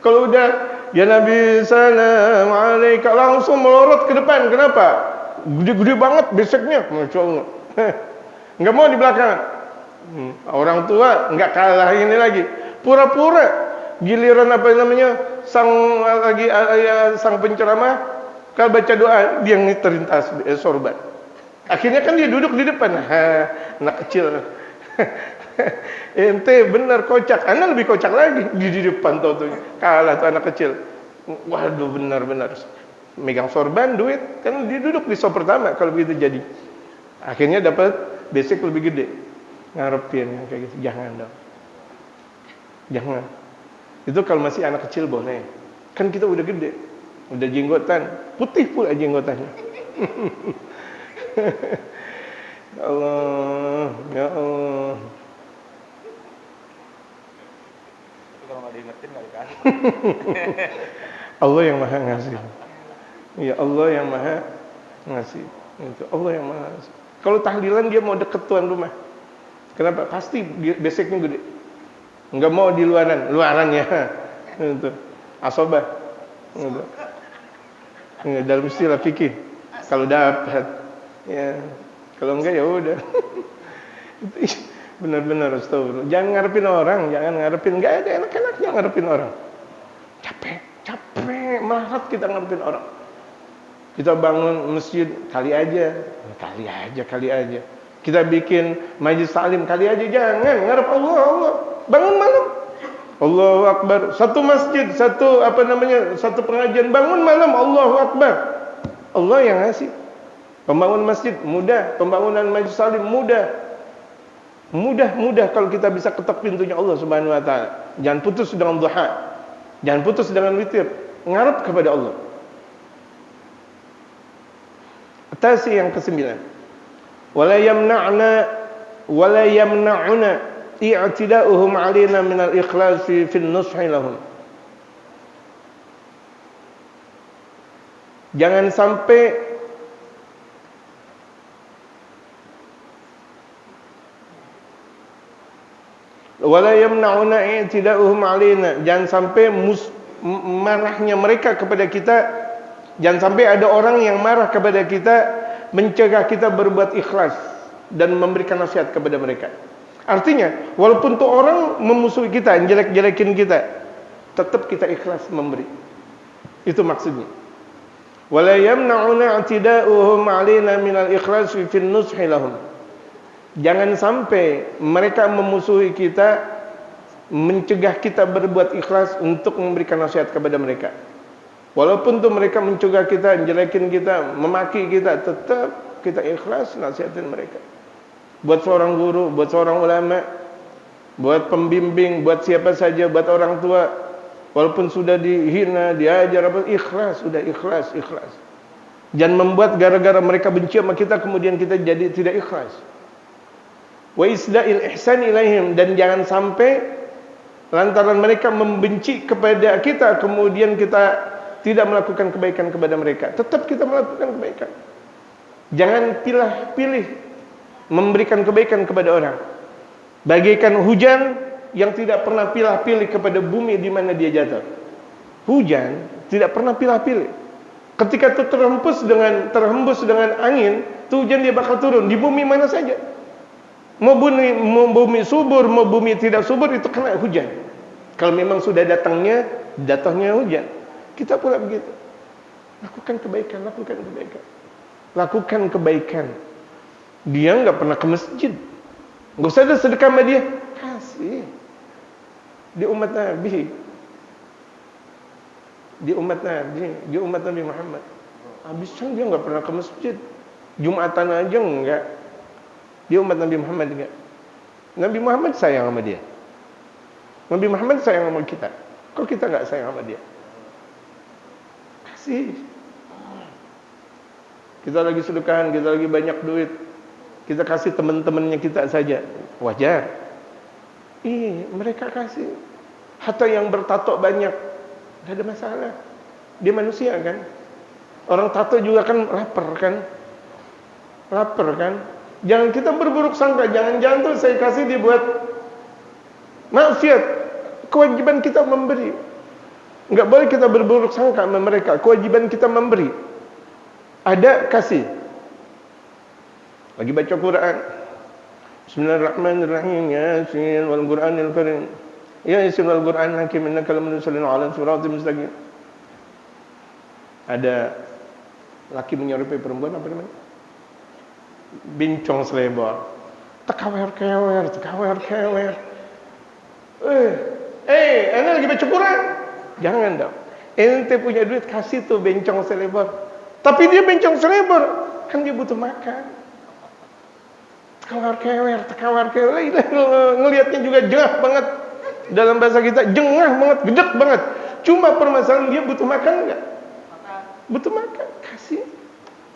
kalau udah ya Nabi salam alaika langsung melorot ke depan. Kenapa? Gede-gede banget beseknya, masya Allah. Nggak mau di belakang. Orang tua nggak kalah ini lagi. Pura-pura giliran apa namanya sang penceramah kalau baca doa dia yang terlintas sorban. Akhirnya kan dia duduk di depan. Anak kecil. Ente bener kocak. Anak lebih kocak lagi di depan tuh kalah tuh anak kecil. Waduh benar-benar megang sorban duit kan dia duduk di sop pertama kalau begitu jadi. Akhirnya dapat basic lebih gede. Ngarepin kayak gitu. Jangan dong. Jangan. Itu kalau masih anak kecil boleh. Kan kita udah gede. Udah jenggotan. Putih pula jenggotannya. Ya Allah. Ya Allah. Tapi kalau nggak diingetin nggak dikasih. Allah yang maha ngasih. Ya Allah yang maha ngasih. Itu Allah yang maha ngasih. Kalau tahlilan dia mau deket tuan rumah. Kenapa? Pasti basicnya gede. Enggak mau di luaran ya. Itu. Asobah. Itu. Dalam istilah fikih. Kalau dapat ya, kalau enggak ya udah. Benar-benar astagfirullah. Jangan ngarepin orang, enggak ada enak-enaknya ngarepin orang. Capek melarat kita ngarepin orang. Kita bangun masjid kali aja. Kita bikin majlis taklim kali aja, jangan ngarep Allah. Bangun malam. Allahu Akbar. Satu masjid, satu pengajian bangun malam Allahu Akbar. Allah yang ngasih. Pembangunan masjid mudah, pembangunan majlis taklim mudah. Mudah kalau kita bisa ketok pintunya Allah Subhanahu wa taala. Jangan putus dengan duha. Jangan putus dengan witir. Ngarep kepada Allah. Tasi yang ke-9. Wala yamna'una i'tida'uhum 'alaina min al-ikhlas fi an-nushi lahum. Jangan sampai wala yamna'una i'tida'uhum 'alaina. Jangan sampai marahnya mereka kepada kita, jangan sampai ada orang yang marah kepada kita mencegah kita berbuat ikhlas dan memberikan nasihat kepada mereka. Artinya, walaupun tuh orang memusuhi kita, jelek-jelekin kita, tetap kita ikhlas memberi. Itu maksudnya. Wala yamna'una 'tida'uhum 'alaina minal ikhlas fi an-nushi lahum. Jangan sampai mereka memusuhi kita, mencegah kita berbuat ikhlas untuk memberikan nasihat kepada mereka. Walaupun tuh mereka mencegah kita, jelekin kita, memaki kita, tetap kita ikhlas nasihatin mereka. Buat seorang guru, buat seorang ulama, buat pembimbing, buat siapa saja, buat orang tua, walaupun sudah dihina, diajar apa, ikhlas, sudah ikhlas. Jangan membuat gara-gara mereka benci sama kita kemudian kita jadi tidak ikhlas. Wa isda'il ihsan ilaihim, dan jangan sampai lantaran mereka membenci kepada kita kemudian kita tidak melakukan kebaikan kepada mereka. Tetap kita melakukan kebaikan. Jangan pilih memberikan kebaikan kepada orang. Bagaikan hujan yang tidak pernah pilih kepada bumi di mana dia jatuh. Hujan tidak pernah pilih. Ketika itu terhembus dengan angin, itu hujan dia bakal turun di bumi mana saja. Mau bumi subur, mau bumi tidak subur, itu kena hujan. Kalau memang sudah datangnya hujan. Kita pula begitu. Lakukan kebaikan. Dia nggak pernah ke masjid, nggak usah ada sedekah sama dia, kasih. Di umat Nabi Muhammad. Habisnya dia nggak pernah ke masjid, Jumatan aja enggak. Dia umat Nabi Muhammad enggak. Nabi Muhammad sayang sama dia. Nabi Muhammad sayang sama kita. Kok kita nggak sayang sama dia? Kasih. Kita lagi sedekahan, kita lagi banyak duit, kita kasih teman-temannya kita saja, wajar. Mereka kasih. Hatta yang bertato banyak, tidak ada masalah. Dia manusia kan. Orang tato juga kan lapar kan. Jangan kita berburuk sangka. Jangan-jangan tuh saya kasih dia buat maksiat. Kewajiban kita memberi. Enggak boleh kita berburuk sangka sama mereka. Kewajiban kita memberi. Ada, kasih. Lagi baca Quran, Bismillahirrahmanirrahim, Yasin wal Qur'anil Karim, Yasin wal Qur'anil Hakim, innaka lamunsalin ala siratal mustaqim. Ada laki menyerupai perempuan, apa namanya? Bincang selebar. Tekawer-kewer. Anda lagi baca Quran? Jangan dong. Ente punya duit, kasih tuh bencong selebar. Tapi dia bencong selebar, kan dia butuh makan. Tekawer-kewer. Ngelihatnya juga jengah banget. Dalam bahasa kita, jengah banget, gedek banget. Cuma permasalahan dia butuh makan enggak? Butuh makan, kasih.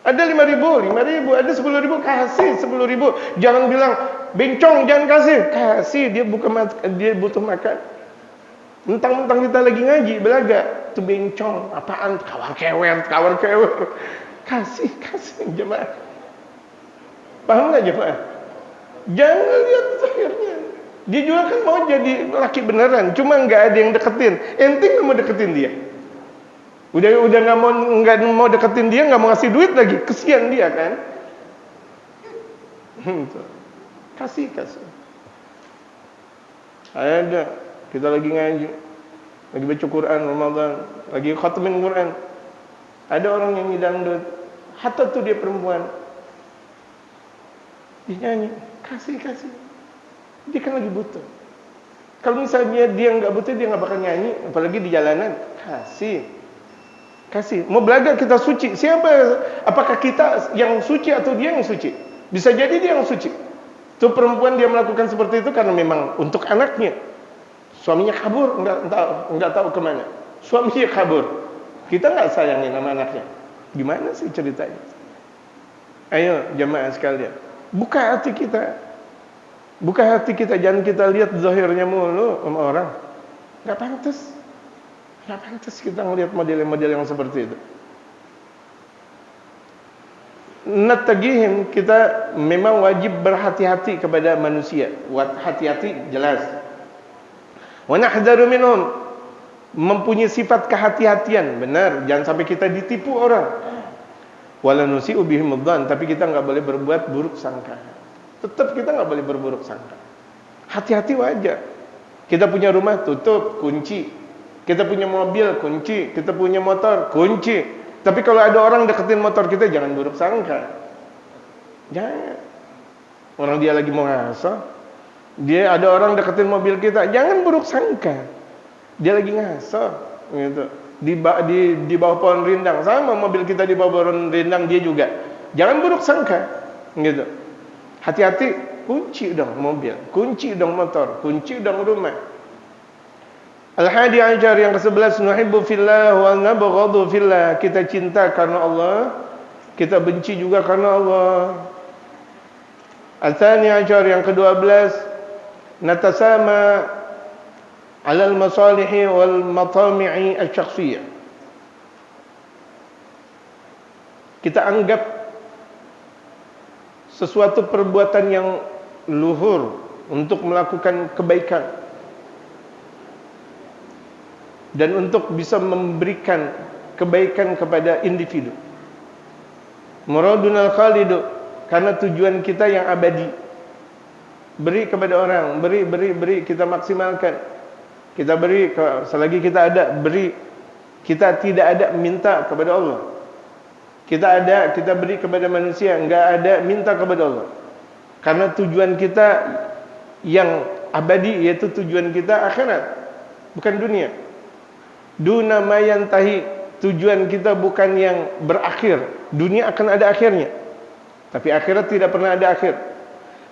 Ada 5.000, ada 10.000, kasih 10.000. Jangan bilang bencong, jangan kasih, dia butuh makan. Mentang-mentang kita lagi ngaji belaga, itu bencong, apaan? Kawar-kewer. Kasih jemaah. Paham nggak jemaah? Jangan lihat zahirnya. Dia juga kan mau jadi laki beneran, cuma nggak ada yang deketin. Ente nggak mau deketin dia. Udah nggak mau deketin dia, nggak mau ngasih duit lagi, kesian dia kan. Kasih. Ada, kita lagi ngaji, lagi baca Quran Ramadan, lagi khatamin Quran. Ada orang yang dangdut, hatta tuh dia perempuan, dia nyanyi, kasih. Dia kan lagi butuh. Kalau misalnya dia nggak butuh, dia nggak bakal nyanyi, apalagi di jalanan. Kasih. Mau belaga kita suci. Apakah kita yang suci atau dia yang suci? Bisa jadi dia yang suci. Tuh perempuan dia melakukan seperti itu karena memang untuk anaknya. Suaminya kabur, nggak tahu kemana. Suaminya kabur. Kita nggak sayangin sama anaknya. Gimana sih ceritanya? Ayo jamaah sekalian, buka hati kita. Jangan kita lihat zahirnya mulu sama orang. Nggak pantas kita ngelihat model-model yang seperti itu. Natagihim, kita memang wajib berhati-hati kepada manusia. Hati-hati jelas. Wa nahdharu minhum, mempunyai sifat kehati-hatian, benar. Jangan sampai kita ditipu orang. Wala nusi'u bihim dzan, tapi kita enggak boleh berbuat buruk sangka. Tetap kita enggak boleh berburuk sangka. Hati-hati wajar. Kita punya rumah, tutup, kunci. Kita punya mobil, kunci. Kita punya motor, kunci. Tapi kalau ada orang deketin motor kita, jangan buruk sangka. Jangan. Orang dia lagi mau ngaso, dia ada orang deketin mobil kita, jangan buruk sangka. Dia lagi ngaso, gitu. Di bawah pohon rindang, sama mobil kita di bawah pohon rindang, dia juga. Jangan buruk sangka, gitu. Hati-hati, kunci dong mobil, kunci dong motor, kunci dong rumah. Al-Hadi Ashar yang ke-11, nuhibbu fillah wa nabghadu fillah. Kita cinta karena Allah, kita benci juga karena Allah. Al-Thani Ashar yang ke-12, natasama 'ala al-masalihi wal matami'i asy-syakhsiyyah. Kita anggap sesuatu perbuatan yang luhur untuk melakukan kebaikan dan untuk bisa memberikan kebaikan kepada individu. Muradunal khalidu, karena tujuan kita yang abadi. Beri kepada orang, beri, kita maksimalkan. Kita beri selagi kita ada, beri. Kita tidak ada minta kepada Allah. Kita ada, kita beri kepada manusia, enggak ada minta kepada Allah. Karena tujuan kita yang abadi, yaitu tujuan kita akhirat, bukan dunia. Duna ma yantahi, tujuan kita bukan yang berakhir. Dunia akan ada akhirnya, tapi akhirat tidak pernah ada akhir.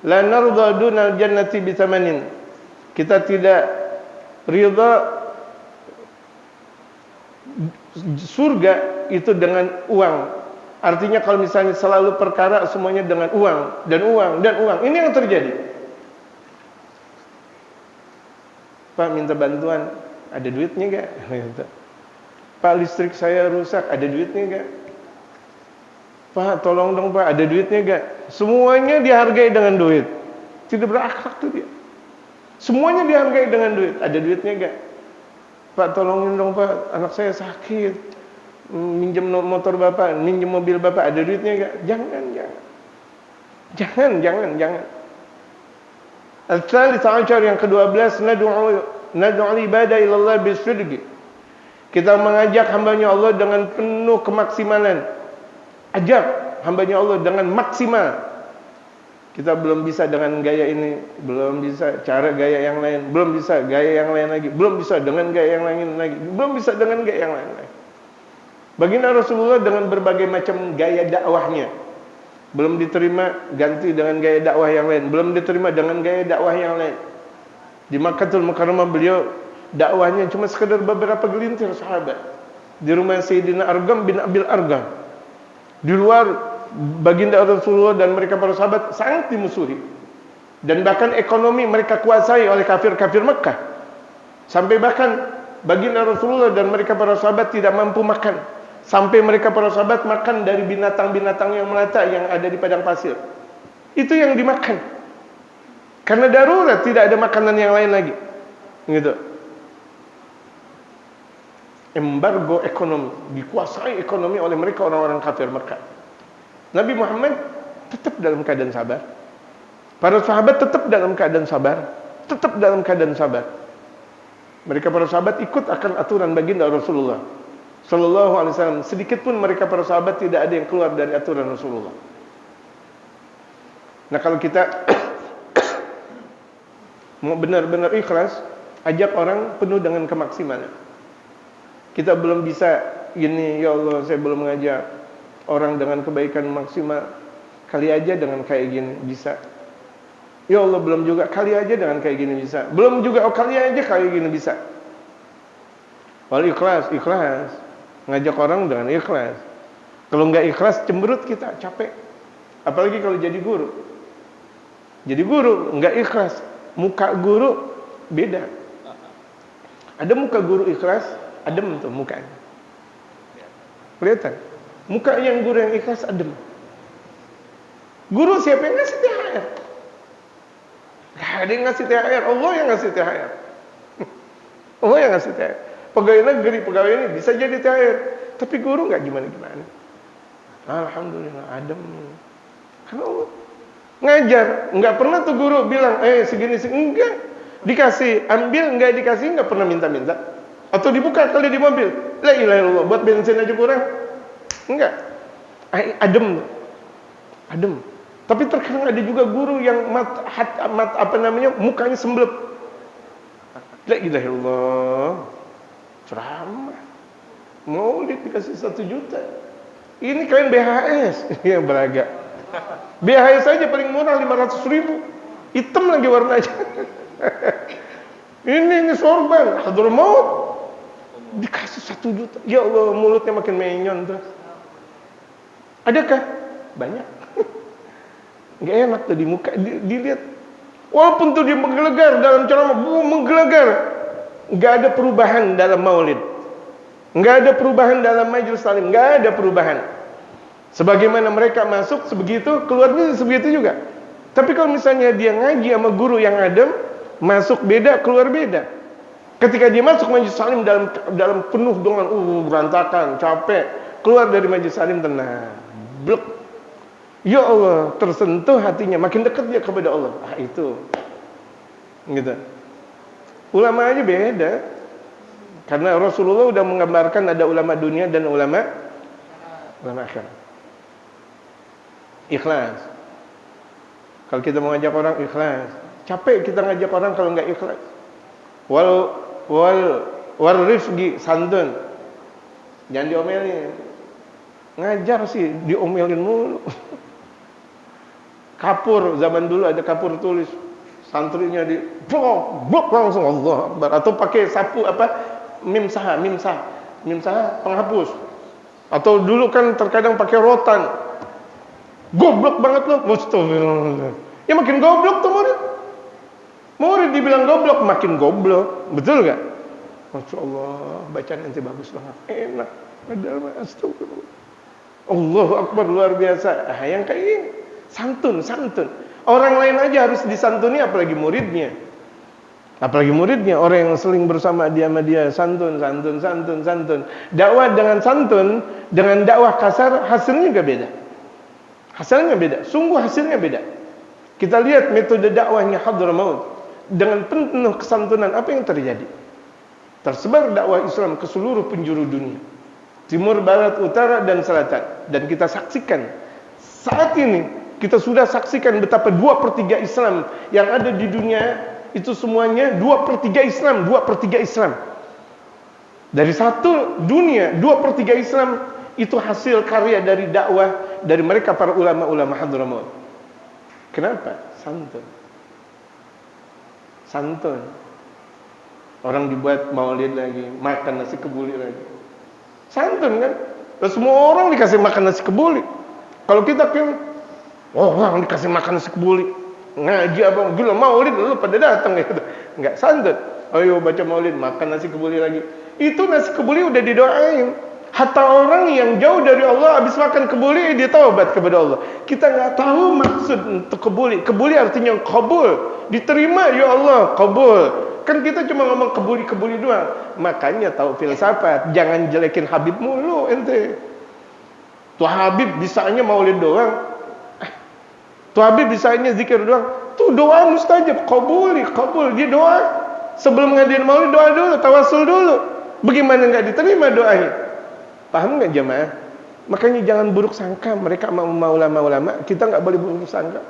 La narda dunal jannati bitamanin, kita tidak ridha surga itu dengan uang. Artinya kalau misalnya selalu perkara semuanya dengan uang dan uang dan uang, ini yang terjadi. Pak minta bantuan, ada duitnya gak? Pak listrik saya rusak, ada duitnya gak? Pak tolong dong Pak, ada duitnya gak? Semuanya dihargai dengan duit. Tidak berakhlak tuh dia. Semuanya dihargai dengan duit, ada duitnya gak? Pak tolongin dong Pak, anak saya sakit, minjem motor Bapak, minjem mobil Bapak, ada duitnya gak? Jangan. Al-Thalith Ashar yang ke-12, nad'u ibadah ilallah bisidqi. Kita mengajak hambanya Allah dengan penuh kemaksimalan. Ajak hambanya Allah dengan maksimal. Kita belum bisa dengan gaya ini, belum bisa cara gaya yang lain, belum bisa gaya yang lain lagi, belum bisa dengan gaya yang lain lagi, belum bisa dengan gaya yang lain lagi. Baginda Rasulullah dengan berbagai macam gaya dakwahnya, belum diterima, ganti dengan gaya dakwah yang lain, belum diterima dengan gaya dakwah yang lain. Di Makkahul Mukarramah beliau dakwahnya cuma sekedar beberapa gelintir sahabat. Di rumah Sayyidina Argam bin Abil Argam. Di luar, baginda Rasulullah dan mereka para sahabat sangat dimusuhi. Dan bahkan ekonomi mereka kuasai oleh kafir-kafir Mekah. Sampai bahkan baginda Rasulullah dan mereka para sahabat tidak mampu makan. Sampai mereka para sahabat makan dari binatang-binatang yang melata yang ada di padang pasir. Itu yang dimakan. Karena darurat, tidak ada makanan yang lain lagi. Gitu. Embargo ekonomi, dikuasai ekonomi oleh mereka orang-orang kafir Mekah. Nabi Muhammad tetap dalam keadaan sabar. Para sahabat tetap dalam keadaan sabar. Tetap dalam keadaan sabar. Mereka para sahabat ikut akan aturan baginda Rasulullah Sallallahu Alaihi Wasallam. Sedikit pun mereka para sahabat tidak ada yang keluar dari aturan Rasulullah. Nah kalau kita mau benar-benar ikhlas, ajak orang penuh dengan kemaksimalan. Kita belum bisa gini, ya Allah saya belum mengajak orang dengan kebaikan maksimal, kali aja dengan kayak gini bisa. Ya Allah belum juga, kali aja dengan kayak gini bisa. Belum juga, oh kali aja kayak gini bisa. Wal ikhlas, ngajak orang dengan ikhlas. Kalau nggak ikhlas cemberut kita, capek. Apalagi kalau jadi guru. Jadi guru nggak ikhlas, muka guru beda. Ada muka guru ikhlas, adem tuh mukanya. Kelihatan. Muka yang guru yang ikhlas adem. Guru siapa yang ngasih THR? Gak ada yang ngasih THR, Allah yang ngasih THR. Allah yang ngasih THR. Pegawai negeri, pegawai ini bisa jadi THR, tapi guru nggak gimana-gimana. Alhamdulillah adem. Karena Allah ngajar, nggak pernah tuh guru bilang, segini, enggak. Dikasih, ambil, nggak dikasih, nggak pernah minta-minta. Atau dibuka kali di mobil, la ilaha illallah, buat bensin aja kurang. Enggak. Adem. Tapi terkadang ada juga guru yang mukanya semblep. La ilaha illallah. Ceramah. Maulid dikasih 1 juta. Ini kalian BHS yang beragak. BHS saja paling murah 500.000. Hitam lagi warnanya. Ini sorban Hadramaut dikasih 1 juta. Ya Allah, mulutnya makin menyon tuh. Adakah? Banyak. Gak enak tuh di muka dilihat. Walaupun tuh dia menggelegar dalam ceramah, menggelegar. Gak ada perubahan dalam maulid. Gak ada perubahan dalam majelis taklim, gak ada perubahan. Sebagaimana mereka masuk sebegitu, keluarnya sebegitu juga. Tapi kalau misalnya dia ngaji sama guru yang adem, masuk beda, keluar beda. Ketika dia masuk majelis taklim dalam penuh dengan berantakan, capek, keluar dari majelis taklim tenang, blek. Ya Allah, tersentuh hatinya, makin dekat dia kepada Allah. Itu. Gitu. Ulama aja beda. Karena Rasulullah sudah menggambarkan ada ulama dunia dan ulama akhirat. Ikhlas. Kalau kita mau ngajak orang ikhlas. Capek kita ngajak orang kalau enggak ikhlas. Wal rifqi, santun. Jangan diomelin. Ngajar sih diomelin mulu. Kapur, zaman dulu ada kapur tulis. Santrinya di blok langsung Allah Akbar. Atau pakai sapu mimsah penghapus. Atau dulu kan terkadang pakai rotan. Goblok banget lo, mustahil. Ya makin goblok tuh murid. Murid dibilang goblok, makin goblok. Betul gak? Masya Allah, bacaan ente bagus banget. Enak. Padahal astagfirullah. Allahu Akbar, luar biasa. Yang kayak ini santun. Orang lain aja harus disantuni, apalagi muridnya. Orang yang seling bersama dia sama dia, santun. Dakwah dengan santun, dengan dakwah kasar, hasilnya juga beda. Sungguh hasilnya beda. Kita lihat metode dakwahnya Hadramaut. Dengan penuh kesantunan, apa yang terjadi? Tersebar dakwah Islam ke seluruh penjuru dunia, timur, barat, utara, dan selatan. Dan kita saksikan saat ini, kita sudah saksikan betapa 2/3 Islam yang ada di dunia itu semuanya 2/3 Islam. Dari satu dunia 2/3 Islam itu hasil karya dari dakwah dari mereka para ulama-ulama Hadramaut. Kenapa? Santun. Orang dibuat maulid lagi, makan nasi kebuli lagi. Santun kan? Terus semua orang dikasih makan nasi kebuli. Kalau kita kan, orang dikasih makan nasi kebuli, ngaji abang, gila maulid lu pada datang gitu. Enggak santun. Ayo baca maulid, makan nasi kebuli lagi. Itu nasi kebuli udah didoain. Hatta orang yang jauh dari Allah habis makan kebuli dia taubat kepada Allah. Kita nggak tahu maksud untuk kebuli. Kebuli artinya kabul, diterima ya Allah, kabul. Kan kita cuma ngomong kebuli doang. Makanya tahu filsafat, jangan jelekin Habib mulu ente. Tuh Habib bisanya maulid doang. Tuh Habib bisanya zikir doang. Tuh doa mustajab, kabul. Dia doa sebelum ngadain maulid, doa dulu, tawasul dulu. Bagaimana nggak diterima doanya? Paham nggak jamaah? Makanya jangan buruk sangka mereka ulama-ulama. Kita nggak boleh buruk sangka.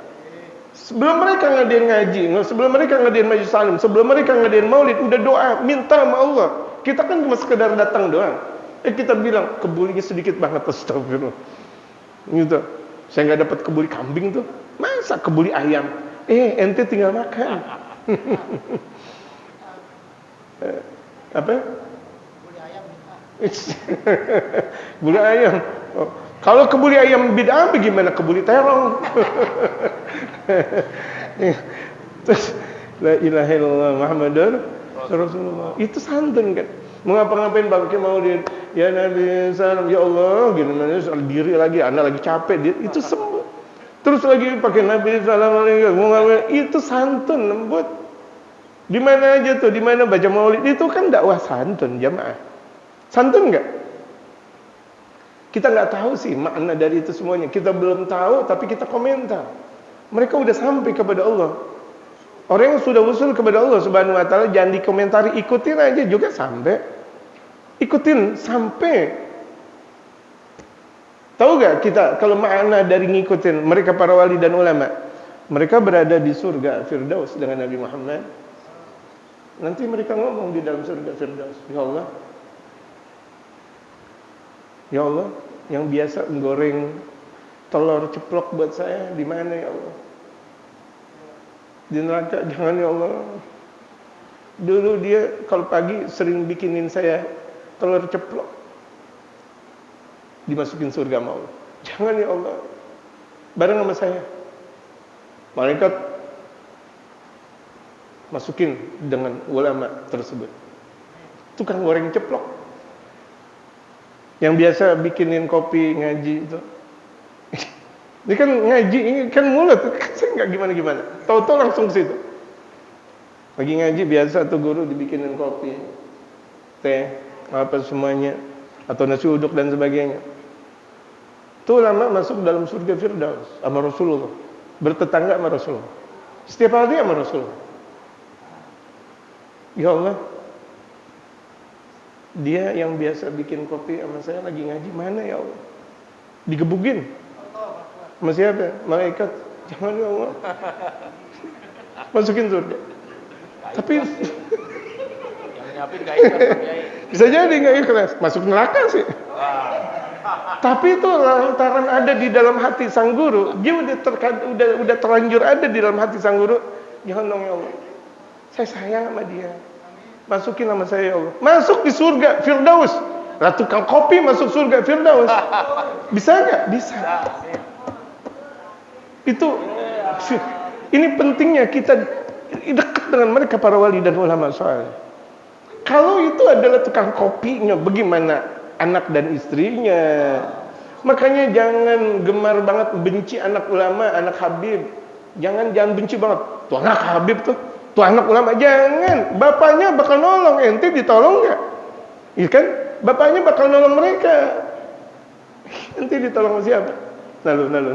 Sebelum mereka ngadain ngaji, sebelum mereka ngadain majelis salim, sebelum mereka ngadain maulid, udah doa, minta sama Allah. Kita kan cuma sekedar datang doang. Kita bilang kebulinya sedikit banget, astagfirullah. Gitu. Saya nggak dapat kebuli kambing tuh. Masa kebuli ayam? Ente tinggal makan. Apa? Kebuli ayam. Kalau kebuli ayam bid'ah bagaimana kebuli terong? Terus la ilaha illallah Muhammadur Rasulullah. Itu santun kan. Mengapa-ngapain pakai maulid? Ya Nabi sallam, ya Allah, gimana diri lagi, Anda lagi capek, itu sembuh. Terus lagi pakai Nabi sallallahu alaihi wasallam, itu santun lembut. Di mana aja tuh, di mana baca maulid itu kan dakwah santun jamaah. Santun enggak? Kita enggak tahu sih makna dari itu semuanya. Kita belum tahu tapi kita komentar. Mereka udah sampai kepada Allah. Orang yang sudah usul kepada Allah Subhanahu wa taala jangan dikomentari, ikutin aja juga sampai. Ikutin sampai. Tahu enggak kita kalau makna dari ngikutin mereka para wali dan ulama? Mereka berada di surga Firdaus dengan Nabi Muhammad. Nanti mereka ngomong di dalam surga Firdaus, ya Allah, yang biasa menggoreng telur ceplok buat saya di mana ya Allah? Di neraka jangan ya Allah. Dulu dia kalau pagi sering bikinin saya telur ceplok. Dimasukin surga mau. Jangan ya Allah. Bareng sama saya. Malaikat masukin dengan ulama tersebut. Tukang goreng ceplok. Yang biasa bikinin kopi ngaji itu. Ini kan ngaji, ini kan mulut, saya nggak gimana-gimana. Tahu-tahu langsung ke situ. Lagi ngaji biasa tuh guru dibikinin kopi, teh, apa semuanya, atau nasi uduk dan sebagainya. Itu ulama masuk dalam surga Firdaus sama Rasulullah, bertetangga sama Rasulullah. Setiap hari sama Rasulullah. Ya Allah, dia yang biasa bikin kopi sama saya lagi ngaji, mana ya Allah? Digebukin. Sama siapa? Malaikat. Jangan ya Allah. Masukin surga. Tapi yang nyiapin gak ikhlas, bisa jadi gak ikhlas. Masuk neraka sih. Tapi itu lantaran ada di dalam hati sang guru. Dia udah terlanjur ada di dalam hati sang guru. Jangan dong ya Allah. Saya sayang sama dia. Masukin nama saya ya Allah. Masuk di surga Firdaus. tukang kopi masuk surga Firdaus. Bisa nggak? Bisa. Itu ini pentingnya kita dekat dengan mereka para wali dan ulama saleh. Kalau itu adalah tukang kopinya, bagaimana anak dan istrinya? Makanya jangan gemar banget benci anak ulama, anak habib. Jangan benci banget. Tuh anak habib tuh anak ulama, jangan. Bapaknya bakal nolong, ente ditolong nggak? Iya kan? Bapaknya bakal nolong mereka. Ente ditolong siapa? Nalu.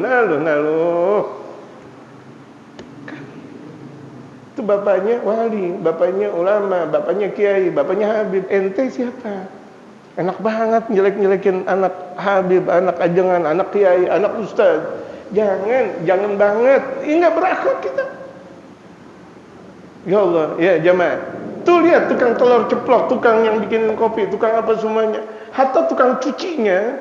Itu bapaknya wali, bapaknya ulama, bapaknya kiai, bapaknya habib. Ente siapa? Enak banget jelek-jelekin anak habib, anak ajengan, anak kiai, anak ustaz. Jangan banget. Ini nggak berakhlak kita. Ya Allah, ya jamaah. Tuh lihat tukang telur ceplok, tukang yang bikinin kopi, tukang apa semuanya. Hatta tukang cucinya.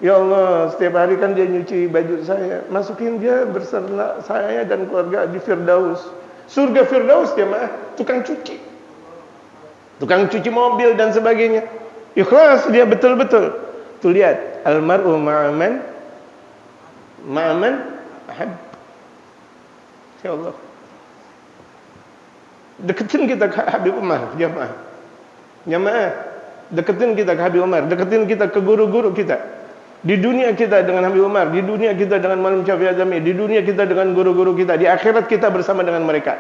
Ya Allah, setiap hari kan dia nyuci baju saya. Masukin dia bersama saya dan keluarga di Firdaus. Surga Firdaus jamaah, tukang cuci. Tukang cuci mobil dan sebagainya. Ikhlas dia betul-betul. Tuh lihat, almar'u ma'aman ahab. Ya Allah. Deketin kita ke Habib Umar, jamaah. Deketin kita ke Habib Umar, deketin kita ke guru-guru kita. Di dunia kita dengan Habib Umar, di dunia kita dengan Maulana Syafi'i Azami, di dunia kita dengan guru-guru kita, di akhirat kita bersama dengan mereka.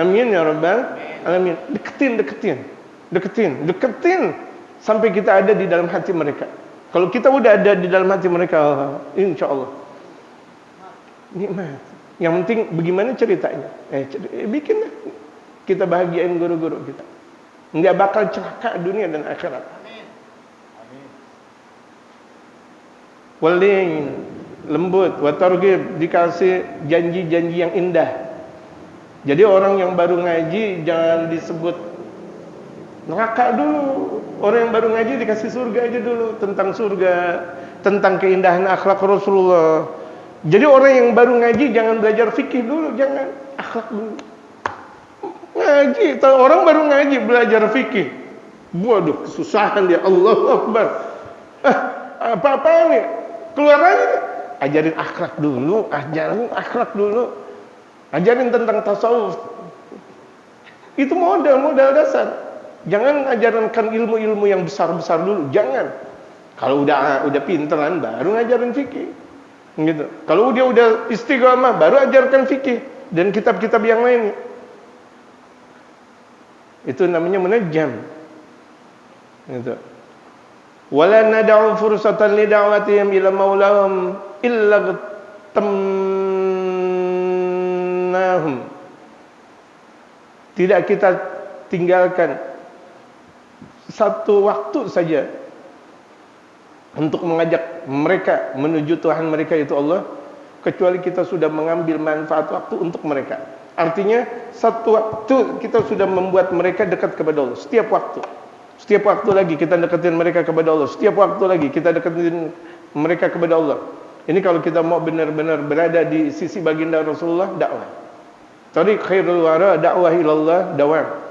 Amin ya rabbal alamin. Deketin sampai kita ada di dalam hati mereka. Kalau kita udah ada di dalam hati mereka, insyaallah nikmat. Yang penting bagaimana ceritanya? Bikinlah. Kita bahagiain guru-guru kita. Enggak bakal celaka dunia dan akhirat. Amin. Walin, lembut, wa targhib, dikasih janji-janji yang indah. Jadi orang yang baru ngaji jangan disebut neraka dulu. Orang yang baru ngaji dikasih surga aja dulu, tentang surga, tentang keindahan akhlak Rasulullah. Jadi orang yang baru ngaji jangan belajar fikih dulu, jangan, akhlak dulu. Ngaji, orang baru ngaji belajar fikih. Waduh, kesusahan dia. Allahu Akbar. Apa-apaan nih? Keluar aja. Ajarin akhlak dulu. Ajarin tentang tasawuf. Itu modal dasar. Jangan ajarkan ilmu-ilmu yang besar-besar dulu, jangan. Kalau udah pinteran baru ngajarin fikih. Gitu. Kalau dia udah istiqamah baru ajarkan fikih dan kitab-kitab yang lain. Itu namanya menajam. Gitu. Wala nad'u fursatan li da'watihim ila maulahum illa tamnahum. Tidak kita tinggalkan satu waktu saja untuk mengajak mereka menuju Tuhan mereka itu Allah, kecuali kita sudah mengambil manfaat waktu untuk mereka. Artinya satu waktu kita sudah membuat mereka dekat kepada Allah. Setiap waktu lagi kita deketin mereka kepada Allah. Setiap waktu lagi kita deketin mereka kepada Allah. Ini kalau kita mau benar-benar berada di sisi baginda Rasulullah, dakwah. Tariq khairul wara dakwah ilallah dawam.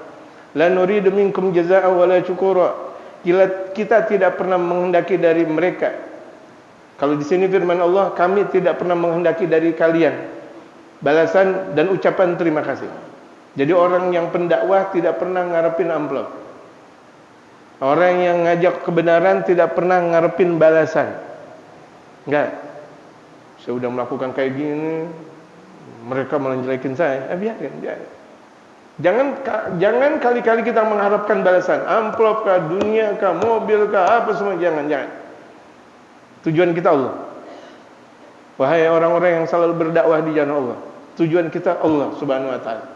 La nuridu minkum jazaa'a wala syukura. Kita tidak pernah menghendaki dari mereka. Kalau di sini firman Allah, kami tidak pernah menghendaki dari kalian balasan dan ucapan terima kasih. Jadi orang yang pendakwah tidak pernah ngarepin amplop. Orang yang ngajak kebenaran tidak pernah ngarepin balasan. Enggak. Saya sudah melakukan kayak gini, mereka malah jelekin saya. Biarin. Jangan kali-kali kita mengharapkan balasan. Amplop kah, dunia kah, mobil kah, apa semua, jangan. Tujuan kita Allah. Wahai orang-orang yang selalu berdakwah di jalan Allah, tujuan kita Allah Subhanahu wa taala.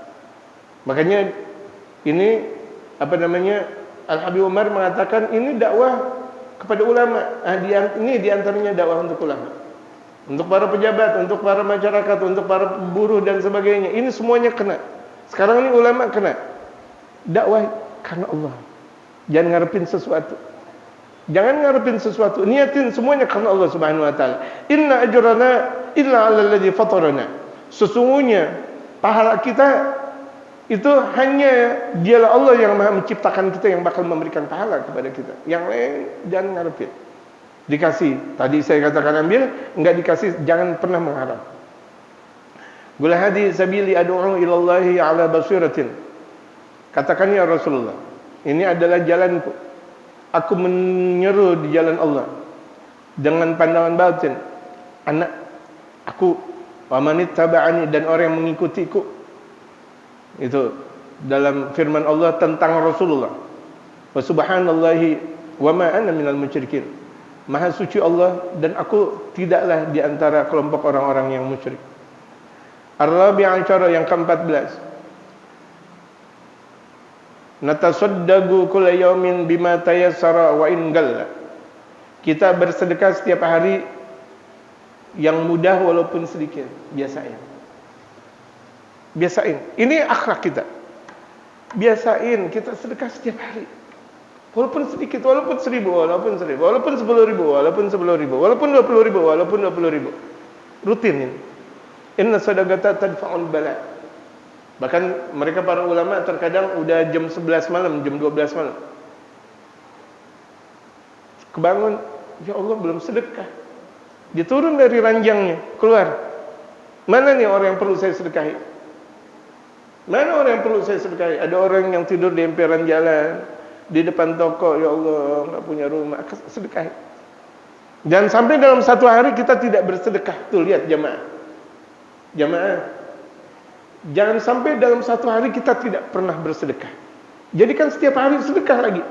Makanya ini Al-Habib Umar mengatakan ini dakwah kepada ulama. Ini diantaranya dakwah untuk ulama, untuk para pejabat, untuk para masyarakat, untuk para buruh dan sebagainya. Ini semuanya kena. Sekarang ini ulama kena. Dakwah karena Allah. Jangan ngarepin sesuatu. Niatin semuanya karena Allah Subhanahu wa taala. Inna ajrana illa 'alal ladzi fatarana. Sesungguhnya pahala kita Itu hanya dialah Allah yang maha menciptakan kita, yang bakal memberikan pahala kepada kita. Yang lain jangan ngarepin. Dikasih, tadi saya katakan ambil, enggak dikasih jangan pernah mengharap. Qul hadi sabili ad'u ila Allahi ala basiratin. Katakan ya Rasulullah, ini adalah jalanku. Aku menyeru di jalan Allah dengan pandangan batin. Aku wa manittaba'ani, dan orang yang mengikutiku. Itu dalam firman Allah tentang Rasulullah. Wa subhanallahi wa ma ana minal musyrikin. Maha suci Allah dan aku tidaklah di antara kelompok orang-orang yang musyrik. Ar-Rabi'ah Asyara yang ke-14. Natasaddaqu kulla yawmin bima tayassara wa in galla. Kita bersedekah setiap hari yang mudah walaupun sedikit. Biasain. Ini akhlak kita. Biasain kita sedekah setiap hari. Walaupun sedikit, walaupun 1.000, walaupun 1.000, walaupun 10.000, walaupun 10.000, walaupun 20.000, walaupun 20.000. Rutin ini. Inna sadaqata tadfa'ul bala. Bahkan mereka para ulama terkadang udah jam 11 malam, jam 12 malam. Kebangun, ya Allah belum sedekah. Dia turun dari ranjangnya, keluar. Mana nih orang yang perlu saya sedekahi? Mana orang yang perlu saya sedekahi? Ada orang yang tidur di emperan jalan, di depan toko, ya Allah, enggak punya rumah, sedekahi. Dan sampai dalam satu hari kita tidak bersedekah. Tuh lihat jamaah. Jangan sampai dalam satu hari kita tidak pernah bersedekah. Jadi kan setiap hari sedekah lagi.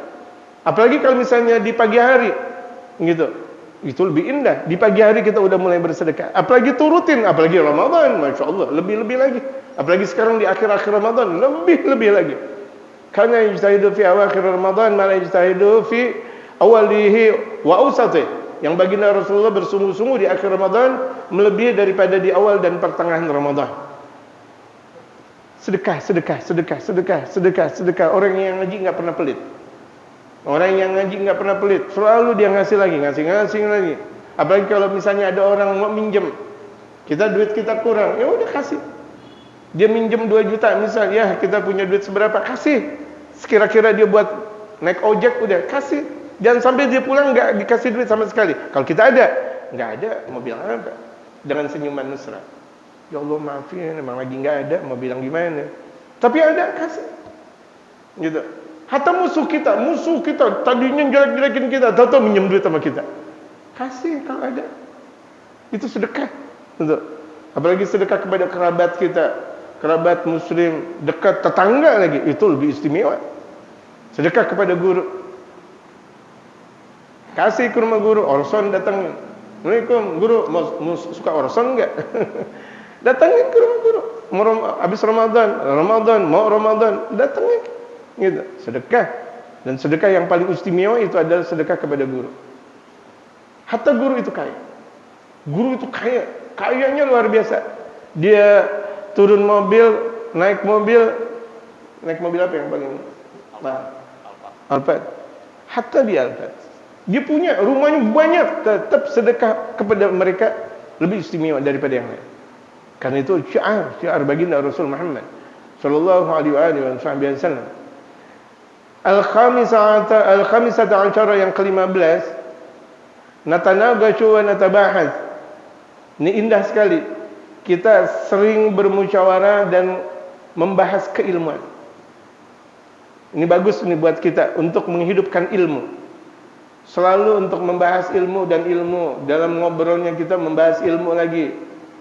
Apalagi kalau misalnya di pagi hari, gitu. Itu lebih indah. Di pagi hari kita udah mulai bersedekah. Apalagi turutin, apalagi Ramadan, Masya Allah, lebih-lebih lagi. Apalagi sekarang di akhir-akhir Ramadan, lebih-lebih lagi. Karena yajtahidu fi awakhir Ramadan, malah yajtahidu fi awalihi wa awsatih. Yang baginda Rasulullah bersungguh-sungguh di akhir Ramadan melebihi daripada di awal dan pertengahan Ramadan. Sedekah. Orang yang ngaji enggak pernah pelit. Orang yang ngaji enggak pernah pelit, selalu dia ngasih lagi. Apalagi kalau misalnya ada orang mau minjem, duit kita kurang, ya udah kasih. Dia minjem 2 juta misal, ya kita punya duit seberapa, kasih. Sekira-kira dia buat naik ojek, udah kasih. Jangan sampai dia pulang enggak dikasih duit sama sekali. Kalau kita enggak ada, mau bilang apa? Dengan senyuman mesra. Ya Allah maafin, memang lagi enggak ada, mau bilang gimana? Tapi ada, kasih. Gitu. Hatta musuh kita tadinya jelek-jelekin kita, tahu-tahu minjem duit sama kita. Kasih kalau ada. Itu sedekah. Untuk apalagi sedekah kepada kerabat kita, kerabat muslim, dekat tetangga lagi, itu lebih istimewa. Sedekah kepada guru. Kasih ke rumah guru, orson datang. Assalamualaikum, guru, mau suka orson enggak? Datangin ke rumah guru. Habis Ramadan, mau Ramadan, datangin. Gitu, sedekah. Dan sedekah yang paling istimewa itu adalah sedekah kepada guru. Hatta guru itu kaya. Guru itu kaya, kayanya luar biasa. Dia turun mobil, naik mobil apa yang paling mahal? Alphard. Hatta di Alphard. Dia punya rumahnya banyak, tetap sedekah kepada mereka lebih istimewa daripada yang lain. Karena itu syiar baginda Rasul Muhammad sallallahu alaihi wasallam. Al-khamisata asyara yang ke-15, natanagashu wa natabahas. Ini indah sekali. Kita sering bermusyawarah dan membahas keilmuan. Ini bagus nih buat kita untuk menghidupkan ilmu. Selalu untuk membahas ilmu dan ilmu. Dalam ngobrolnya kita membahas ilmu lagi,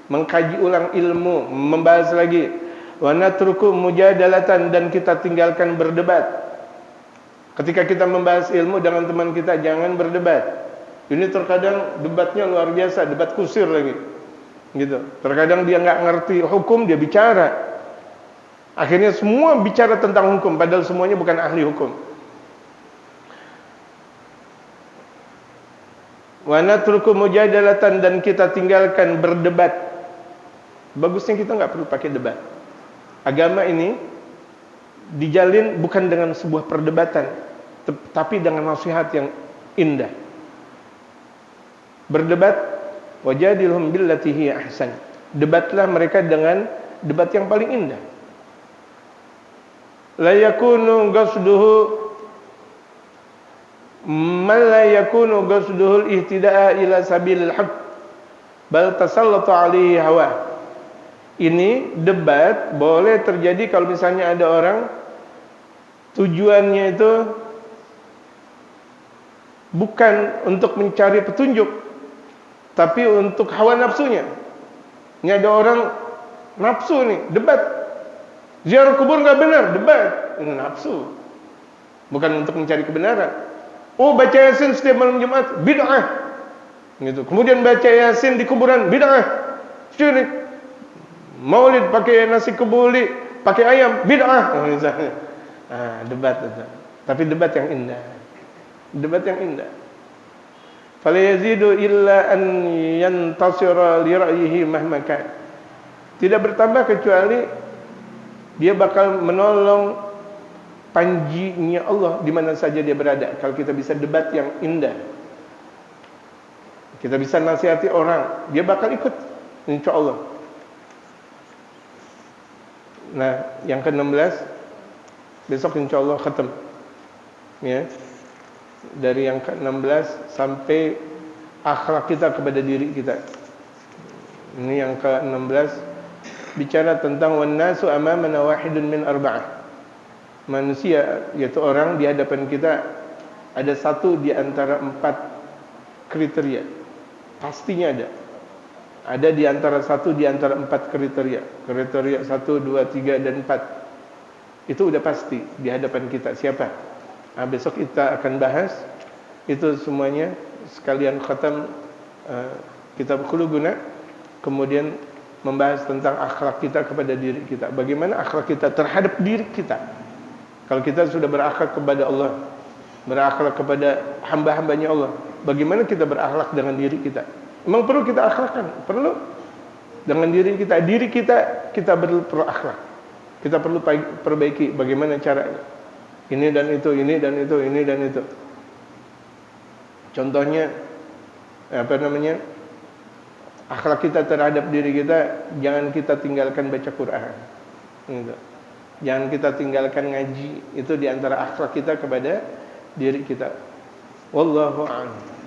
mengkaji ulang ilmu, membahas lagi. Wa natruku mujadalatan, dan kita tinggalkan berdebat. Ketika kita membahas ilmu dengan teman kita, jangan berdebat. Ini terkadang debatnya luar biasa, debat kusir lagi. Gitu. Terkadang dia enggak ngerti hukum, dia bicara. Akhirnya semua bicara tentang hukum, padahal semuanya bukan ahli hukum. Wa natruku mujadalatan, dan kita tinggalkan berdebat. Bagusnya kita enggak perlu pakai debat. Agama ini dijalin bukan dengan sebuah perdebatan, tapi dengan nasihat yang indah. Berdebat, wajadilhum billati hiya ahsan. Debatlah mereka dengan debat yang paling indah. la yakunu qasduhu man la yakunu qasduhu al-ihtida'a ila sabilil haqq bal tasallatu alaihi hawa. Ini debat boleh terjadi kalau misalnya ada orang tujuannya itu bukan untuk mencari petunjuk, tapi untuk hawa nafsunya. Ini ada orang nafsu nih, debat. Ziarah kubur nggak benar, debat. Ini nafsu. Bukan untuk mencari kebenaran. Oh, baca Yasin setiap malam Jumat, bid'ah. Gitu. Kemudian baca Yasin di kuburan, bid'ah. Syirik. Maulid pakai nasi kebuli, pakai ayam, bid'ah. Misalnya. Debat itu. Tapi debat yang indah. Debat yang indah. Fala yazidu illa an yantasira li ra'yihi mahma kan. Tidak bertambah kecuali dia bakal menolong panjinya Allah di mana saja dia berada. Kalau kita bisa debat yang indah, kita bisa nasihati orang, dia bakal ikut, insyaallah. Nah, yang ke-16 besok insyaallah khatam. Ya. Dari yang ke-16 sampai akhlak kita kepada diri kita. Ini yang ke-16 bicara tentang wan nasu amamana wahidun min arba'ah. Manusia yaitu orang di hadapan kita ada satu di antara 4 kriteria. Pastinya ada. Ada di antara satu di antara 4 kriteria. Kriteria 1, 2, 3 dan 4. Itu udah pasti di hadapan kita siapa? Besok kita akan bahas itu semuanya sekalian khatam kitab Khuluqun Guna, kemudian membahas tentang akhlak kita kepada diri kita. Bagaimana akhlak kita terhadap diri kita. Kalau kita sudah berakhlak kepada Allah, berakhlak kepada hamba-hambanya Allah, bagaimana kita berakhlak dengan diri kita? Memang perlu kita akhlakkan, perlu dengan diri kita. Diri kita perlu akhlak. Kita perlu perbaiki bagaimana caranya. Ini dan itu, ini dan itu, ini dan itu. Contohnya akhlak kita terhadap diri kita, jangan kita tinggalkan baca Quran. Gitu. Jangan kita tinggalkan ngaji. Itu di antara akhlak kita kepada diri kita. Wallahu a'lam.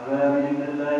على بسم الله